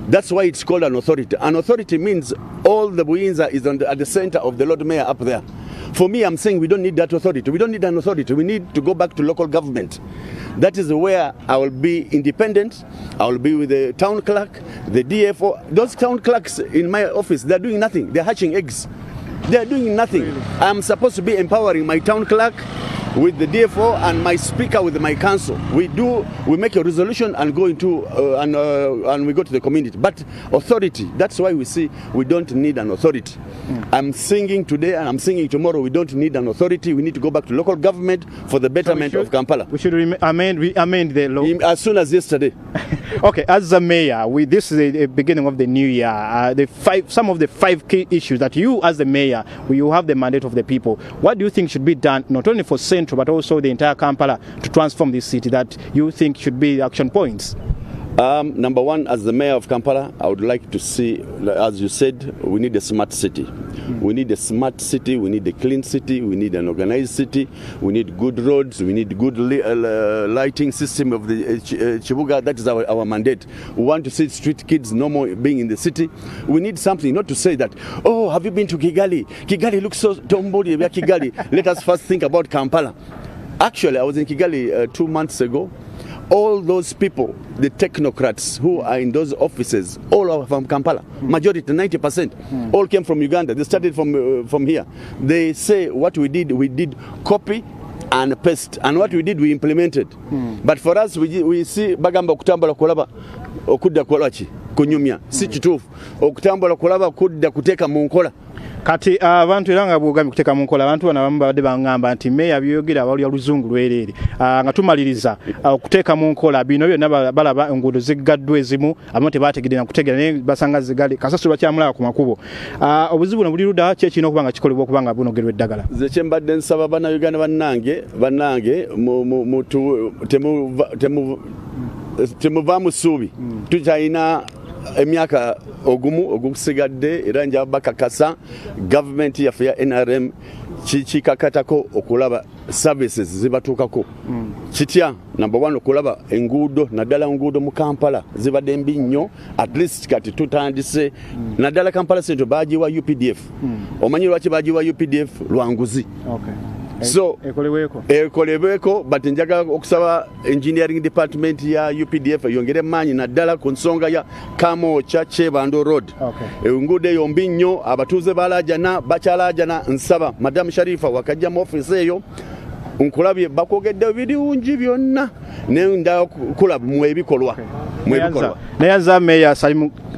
That's why it's called an authority. An authority means all the Buinza is at the center of the Lord Mayor up there. For me, I'm saying we don't need that authority. We don't need an authority. We need to go back to local government. That is where I will be independent. I will be with the town clerk, the DFO. Those town clerks in my office, they're doing nothing. They're hatching eggs. They're doing nothing. Really? I'm supposed to be empowering my town clerk with the DFO and my speaker with my council. We make a resolution and go into and we go to the community. But authority, that's why we see we don't need an authority. I'm singing today and I'm singing tomorrow. We don't need an authority. We need to go back to local government for the betterment of Kampala. We should amend the law as soon as yesterday. Okay, as a mayor, this is the beginning of the new year. Some of the 5 key issues that you, as the mayor, you have the mandate of the people. What do you think should be done, not only for Central, but also the entire Kampala, to transform this city that you think should be the action points? Number one, as the mayor of Kampala, I would like to see, as you said, we need a smart city. We need a smart city, we need a clean city, we need an organized city, we need good roads, we need good lighting system of the Chibuga. That is our mandate. We want to see street kids no more being in the city. We need something, not to say that, oh, have you been to Kigali? Kigali looks so tomboli, we are Kigali. Let us first think about Kampala. Actually, I was in Kigali 2 months ago. All those people, the technocrats who are in those offices, all are from Kampala. Majority, 90%, all came from Uganda. They started from here. They say what we did copy and paste. And what we did, we implemented. But for us, we see bagamba okutambula kulaba okudda kwalachi kunyumya. Si kituufu. Okutambula kulaba kudda kuteeka mu nkola. Kati abantu era nga bwogambye kuteeka mu nkola, abantu bano abamu badde bangamba nti meeya byogera abalya oluzungu lwereere. Nga tumaliriza okuteeka mu nkola bino byonna balaba enguudo ziggaddwa ezimu, abamu tebaategedde na kutegera naye basanga zigali kasasiro bakyamulaba ku makubo. Obuzibu buno buli ludda ki ekirina okuba nga kikolebwa okuba nga bunogerwa eddagala? Nze kye mbadde nsaba bannayuganda bannange temuvaamu ssuubi. Tukyalina emyaka ogusigadde era nja bakakasa government yaffe ya NRM kikakatako okulaba services zibatuukako. Kitya number 1 okulaba enguudo naddala enguudo mu Kampala zibadde mbi nnyo, at least kati tutandise naddala Kampala Central bagiwa UPDF. Omanyi lwaki bagiwa UPDF? Lwanguzi. Okay. So ekolebweko but njaga okusaba engineering department ya UPDF yongere manyi naddala ku nsonga ya Kamoocha Chebando Road. Enguudo eyo mbi nnyo, abatuuze balajana bakyalajana. Nsaba Madam Sharifa wakajja mu office eyo nkulabye bakwogedde birungi byonna nenda kulabu ebikolwa neyanza meya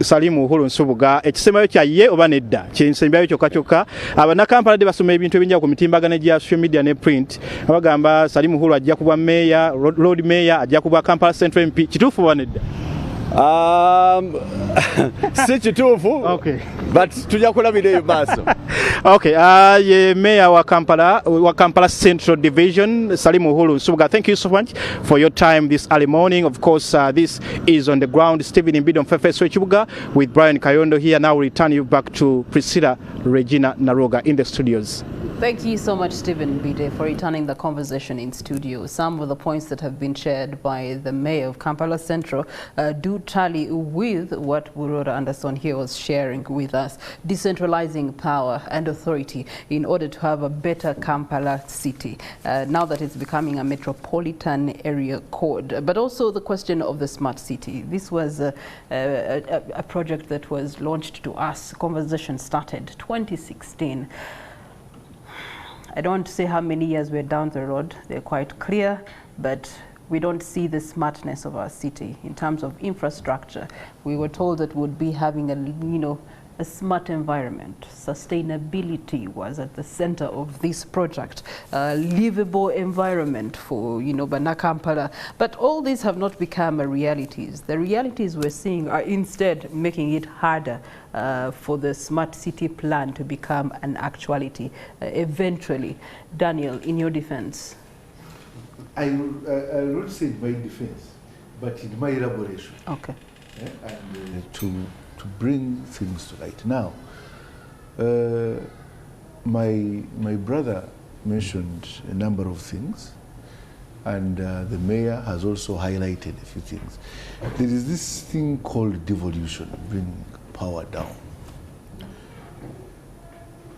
Salimu Uhuru Nsubuga ekisembayo kya ye oba nedda kisembayo kyokka Abannakampala de basoma ebintu ebinjawulo ku mitimbagano gya social media ne print abagamba Salimu Uhuru ajja kubwa meya road mayor ajja kubwa Kampala Central MP kituufu oba nedda si kituufu but tujja kulabira eyo maaso. Ye Mayor wa Kampala Central Division, Salimu Uhuru Nsubuga, thank you so much for your time this early morning. Of course, this is On the Ground. Stephen Imbidon Fefeso Chibuga with Brian Kayondo here. Now we return you back to Priscilla Regina Naroga in the studios. Thank you so much, Stephen Bide, for returning the conversation in studio. Some of the points that have been shared by the Mayor of Kampala Central do tally with what Burora Anderson here was sharing with us. Decentralizing power and authority in order to have a better Kampala city, now that it's becoming a metropolitan area code. But also the question of the smart city. This was a project that was launched to us. Conversation started 2016. I don't want to say how many years we're down the road. They're quite clear, but we don't see the smartness of our city in terms of infrastructure. We were told that we'd be having a smart environment. Sustainability was at the center of this project. Livable environment for, Kampala. But all these have not become realities. The realities we're seeing are instead making it harder for the smart city plan to become an actuality eventually. Daniel, in your defense. I will not say in my defense, but in my elaboration. Okay. And to bring things to light. Now, my brother mentioned a number of things, and the mayor has also highlighted a few things. There is this thing called devolution, bringing power down.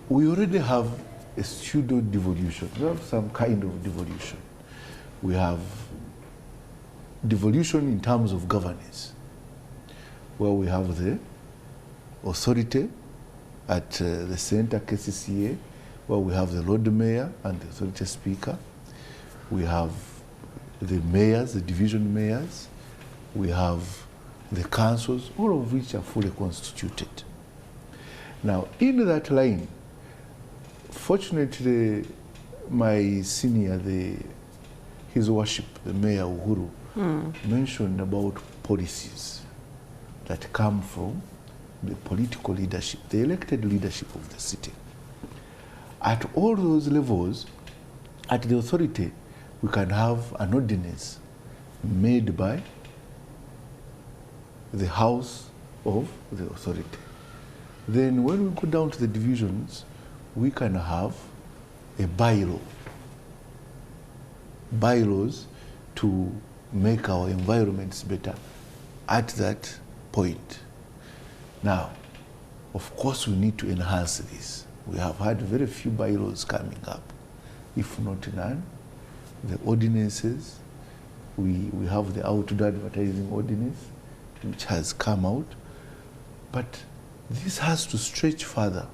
We already have a pseudo devolution. We have some kind of devolution. We have devolution in terms of governance, where we have the authority at the center, KCCA, where we have the Lord Mayor and the authority speaker. We have the mayors, the division mayors. We have the councils, all of which are fully constituted. Now, in that line, fortunately, my senior, His Worship, the Mayor Uhuru, mentioned about policies that come from the political leadership, the elected leadership of the city. At all those levels, at the authority, we can have an ordinance made by the house of the authority. Then when we go down to the divisions, we can have a bylaw. Bylaws to make our environments better at that point. Now, of course, we need to enhance this. We have had very few bylaws coming up, if not none. The ordinances, we have the outdoor advertising ordinance, which has come out, but this has to stretch further.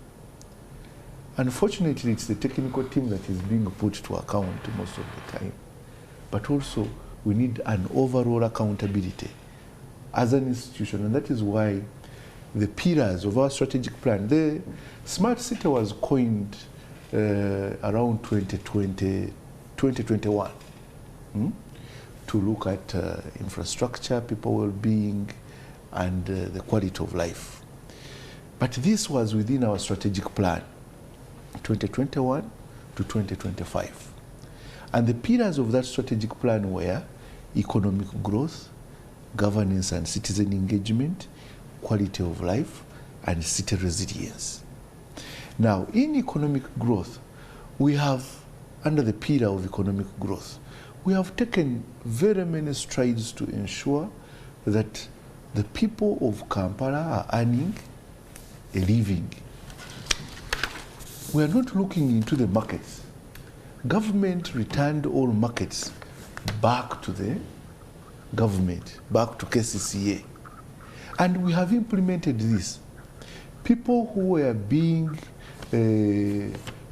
Unfortunately, it's the technical team that is being put to account most of the time. But also, we need an overall accountability as an institution, and that is why the pillars of our strategic plan, the smart city was coined around 2021 to look at infrastructure, people well-being, and the quality of life. But this was within our strategic plan, 2021 to 2025. And the pillars of that strategic plan were economic growth, governance and citizen engagement, quality of life, and city resilience. Now, in economic growth, we have, under the pillar of economic growth, we have taken very many strides to ensure that the people of Kampala are earning a living. We are not looking into the markets. Government returned all markets back to the government, back to KCCA. And we have implemented this. People who were being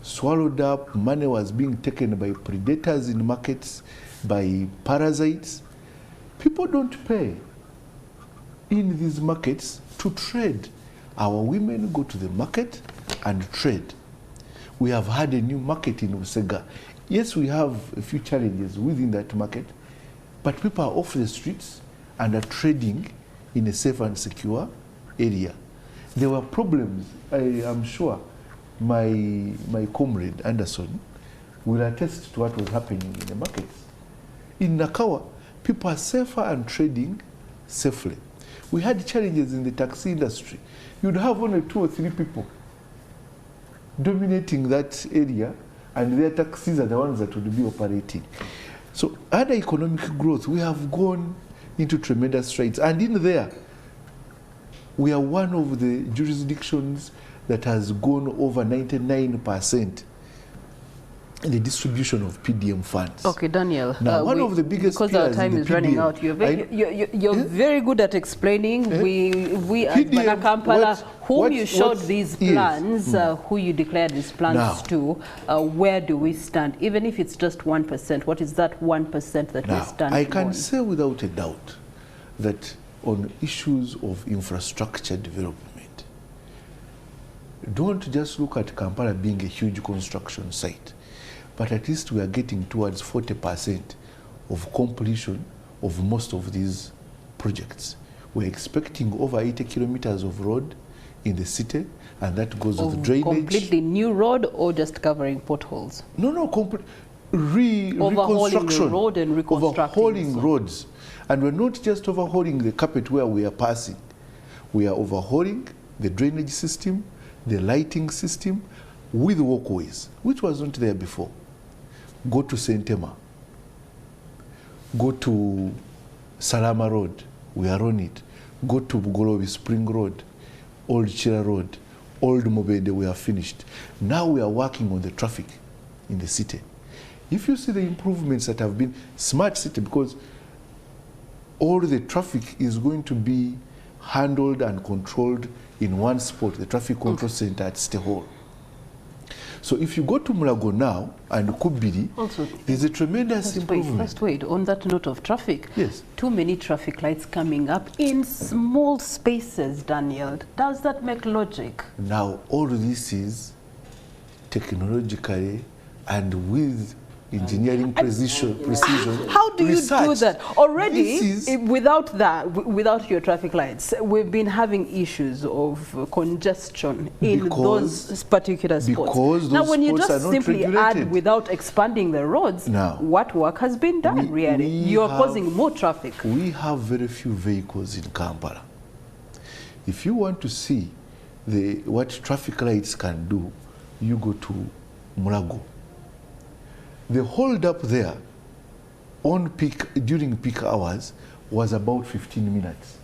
swallowed up, money was being taken by predators in markets, by parasites. People don't pay in these markets to trade. Our women go to the market and trade. We have had a new market in Usega. Yes, we have a few challenges within that market, but people are off the streets and are trading in a safe and secure area. There were problems, I am sure my comrade Anderson will attest to what was happening in the markets. In Nakawa, people are safer and trading safely. We had challenges in the taxi industry. You'd have only 2 or 3 people dominating that area, and their taxis are the ones that would be operating. So under economic growth, we have gone into tremendous strides. And in there, we are one of the jurisdictions that has gone over 99% in the distribution of PDM funds. Okay, Daniel. Now, one of the biggest because our time is running out. You're very good at explaining. We at Kampala, whom you showed these plans, who you declared these plans to, where do we stand? Even if it's just 1%, what is that 1% that we stand I can say without a doubt that on issues of infrastructure development, don't just look at Kampala being a huge construction site, but at least we are getting towards 40% of completion of most of these projects. We're expecting over 80 kilometers of road in the city, and that goes with drainage. Completely new road or just covering potholes? No, reconstruction. The road and reconstructing. Overhauling roads. And we're not just overhauling the carpet where we are passing. We are overhauling the drainage system, the lighting system, with walkways, which wasn't there before. Go to Sentema. Go to Salama Road. We are on it. Go to Bugolobi Spring Road, Old Chira Road, Old Mobede, we are finished. Now we are working on the traffic in the city. If you see the improvements that have been, smart city, because all the traffic is going to be handled and controlled in one spot, the traffic control center at City Hall. So if you go to Mulago now and Kubiri, there's a tremendous improvement. First wait, on that note of traffic, yes, too many traffic lights coming up in small spaces, Daniel. Does that make logic? Now, all this is technologically and with engineering precision. How do you do that? Already, without your traffic lights, we've been having issues of congestion in those particular spots. Now, when you just simply add without expanding the roads, what work has been done, really? You're causing more traffic. We have very few vehicles in Kampala. If you want to see what traffic lights can do, you go to Mulago. The hold up there during peak hours was about 15 minutes.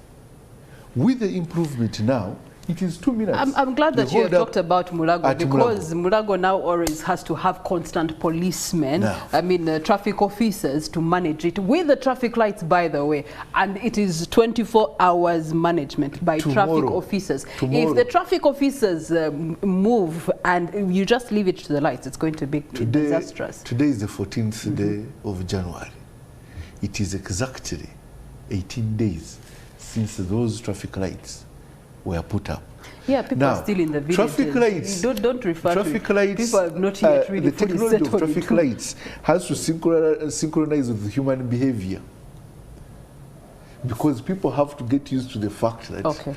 With the improvement now, it is 2 minutes. I'm glad that you have talked about Mulago, because Mulago now always has to have constant policemen, traffic officers to manage it with the traffic lights, by the way, and it is 24 hours management by traffic officers. If the traffic officers move and you just leave it to the lights, it's going to be disastrous. Today is the 14th day of January. It is exactly 18 days since those traffic lights were put up. Yeah, people are still in the villages. Traffic lights. Don't refer traffic to lights. People have not yet really the technology of traffic lights has to synchronize with human behavior, because people have to get used to the fact that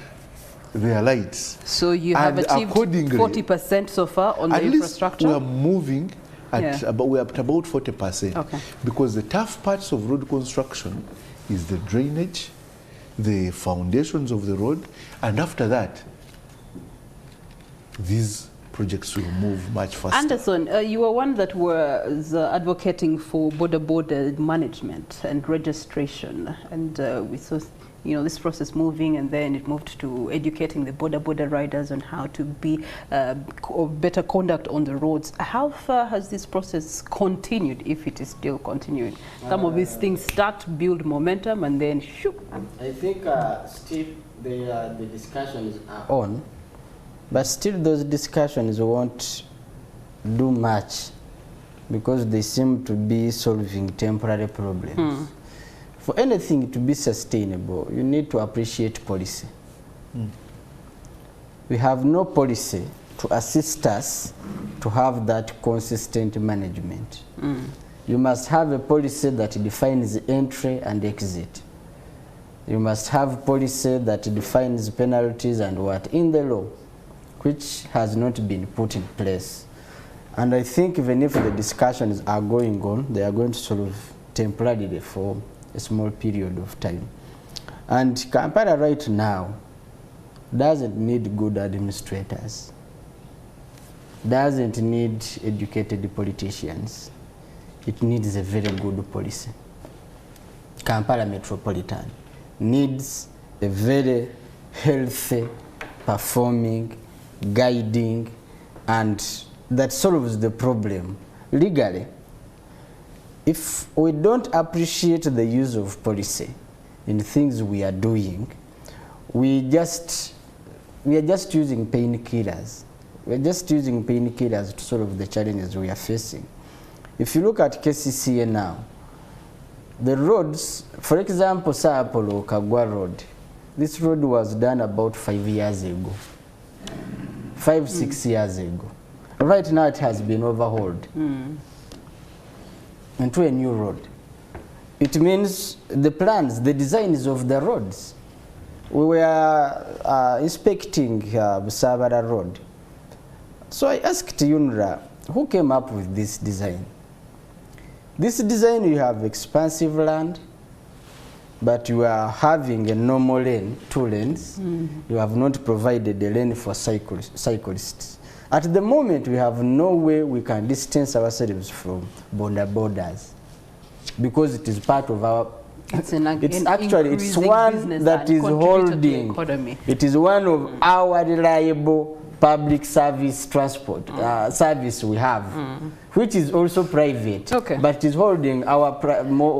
they are lights. So you have achieved 40% so far on the infrastructure. We are moving at about 40%. Because the tough parts of road construction is the drainage, the foundations of the road, and after that, these projects will move much faster. Anderson, you were one that was advocating for border management and registration, and we saw this process moving, and then it moved to educating the border riders on how to be better conduct on the roads. How far has this process continued, if it is still continuing? Some of these things start to build momentum and then shoot. I think still the discussions are on, but still those discussions won't do much because they seem to be solving temporary problems. For anything to be sustainable, you need to appreciate policy. We have no policy to assist us to have that consistent management. You must have a policy that defines entry and exit. You must have policy that defines penalties and what in the law, which has not been put in place. And I think even if the discussions are going on, they are going to solve temporarily for a small period of time. And Kampala right now doesn't need good administrators, doesn't need educated politicians. It needs a very good policy. Kampala Metropolitan needs a very healthy, performing, guiding, and that solves the problem legally. If we don't appreciate the use of policy in things we are doing, we are just using painkillers. We're just using painkillers to solve the challenges we are facing. If you look at KCCA now, the roads, for example, Sao Paulo Kagwa Road, this road was done about 5 years ago, 6 years ago. Right now it has been overhauled into a new road. It means the plans, the designs of the roads. We were inspecting Busabara Road. So I asked UNRA, who came up with this design? This design, you have expansive land, but you are having a normal lane, 2 lanes. You have not provided a lane for cyclists. At the moment, we have no way we can distance ourselves from borders because it is part of our. It's one that is holding. It is one of our reliable public service transport service we have, which is also private, but it is holding our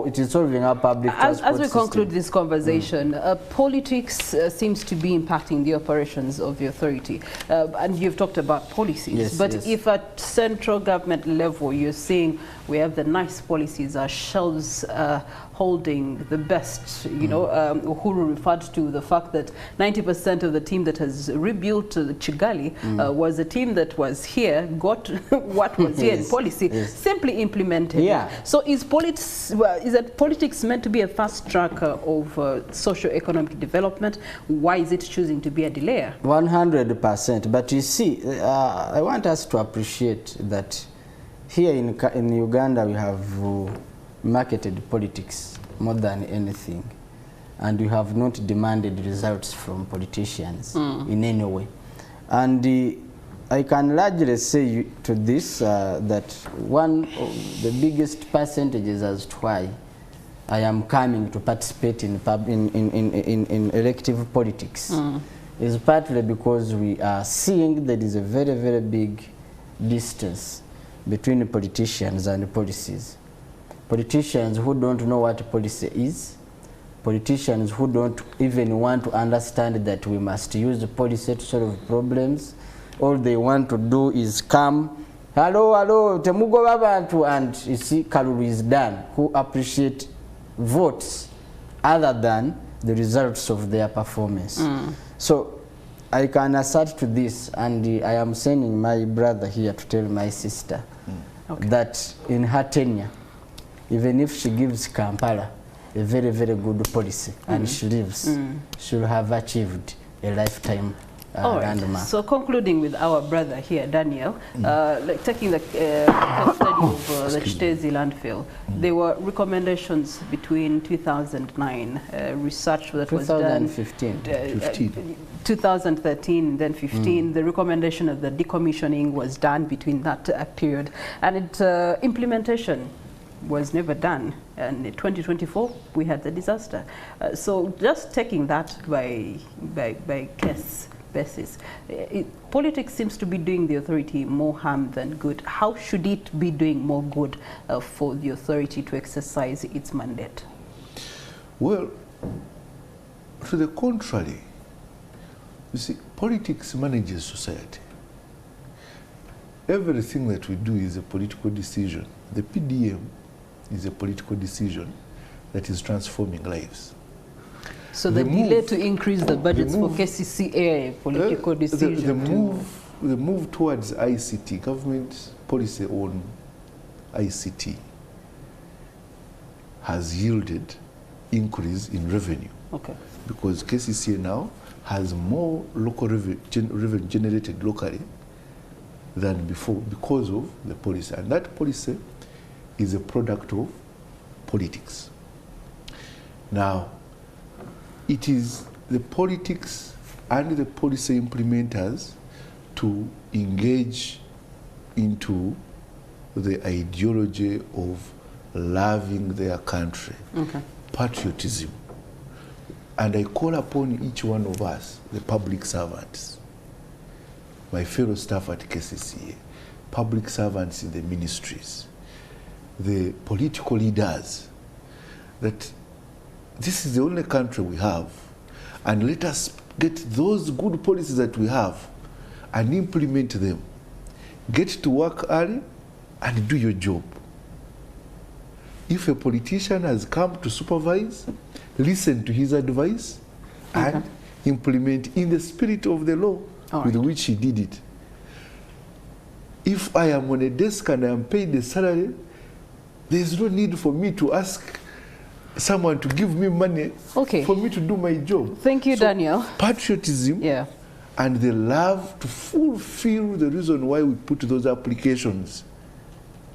it is solving our public transport As we conclude this conversation, politics seems to be impacting the operations of the authority, and you've talked about policies. But if at central government level you're saying we have the nice policies, our shelves holding the best, you know, Uhuru referred to the fact that 90% of the team that has rebuilt Kigali was a team that was here, got what was here in policy, simply implemented. So is politics meant to be a fast track of socio-economic development? Why is it choosing to be a delayer? 100%. But you see, I want us to appreciate that here in Uganda we have marketed politics more than anything, and we have not demanded results from politicians in any way. And I can largely say to this that one of the biggest percentages as to why I am coming to participate in elective politics is partly because we are seeing there is a very, very big distance between politicians and policies. Politicians who don't know what policy is, politicians who don't even want to understand that we must use the policy to solve problems. All they want to do is come, hello, temugo babantu, and you see Kalulu is done, who appreciate votes other than the results of their performance. So I can assert to this, and I am sending my brother here to tell my sister that in her tenure, even if she gives Kampala a very, very good policy and she leaves, she'll have achieved a lifetime landmark. So concluding with our brother here, Daniel, like taking the study of the Chitezi landfill, there were recommendations between 2009, research that was done, 2013, then 15. The recommendation of the decommissioning was done between that period, and implementation was never done, and in 2024 we had the disaster. So just taking that by case basis, politics seems to be doing the authority more harm than good. How should it be doing more good for the authority to exercise its mandate? Well, to the contrary, you see, politics manages society. everything that we do is a political decision. The PDM is a political decision that is transforming lives. So the delay to increase the budgets for KCCA, political decision. The move towards ICT, government policy on ICT, has yielded increase in revenue. Okay. Because KCCA now has more local revenue generated locally than before because of the policy. And that policy is a product of politics. Now, it is the politics and the policy implementers to engage into the ideology of loving their country, patriotism. And I call upon each one of us, the public servants, my fellow staff at KCCA, public servants in the ministries, the political leaders, that this is the only country we have, and let us get those good policies that we have and implement them. Get to work early and do your job. If a politician has come to supervise, listen to his advice and implement in the spirit of the law with which he did it. If I am on a desk and I am paid a salary, there is no need for me to ask someone to give me money for me to do my job. Thank you, Daniel. Patriotism and the love to fulfill the reason why we put those applications.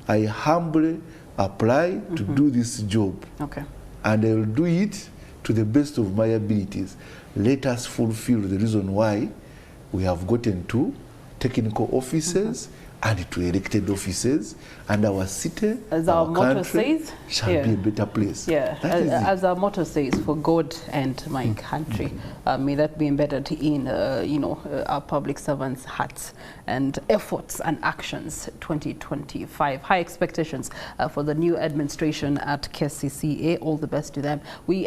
I humbly apply to do this job. And I will do it to the best of my abilities. Let us fulfill the reason why we have gotten to technical offices and to elected offices, and our city, as our motto says, shall be a better place. As our motto says, for God and my country, may that be embedded in our public servants' hearts and efforts and actions. 2025, high expectations for the new administration at KCCA. All the best to them. We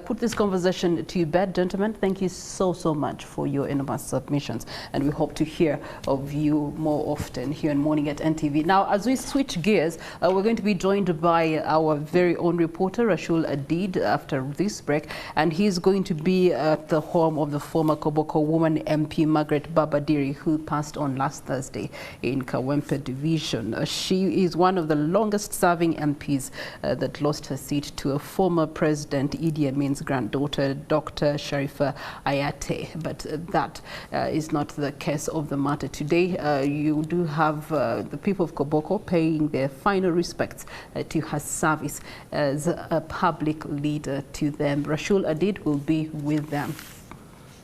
put this conversation to bed, gentlemen. Thank you so much for your enormous submissions, and we hope to hear of you more often here in Morning at NTV. Now, as we switch gears, we're going to be joined by our very own reporter, Rashul Adid, after this break, and he's going to be at the home of the former Koboko woman MP Margaret Babadiri, who passed on last Thursday in Kawempe Division. She is one of the longest-serving MPs that lost her seat to a former President Idi Amin's granddaughter, Dr. Sharifa Ayate. But that is not the case of the matter today. You do have the people of Koboko paying their final respects to her service as a public leader to them. Rashul Adid will be with them.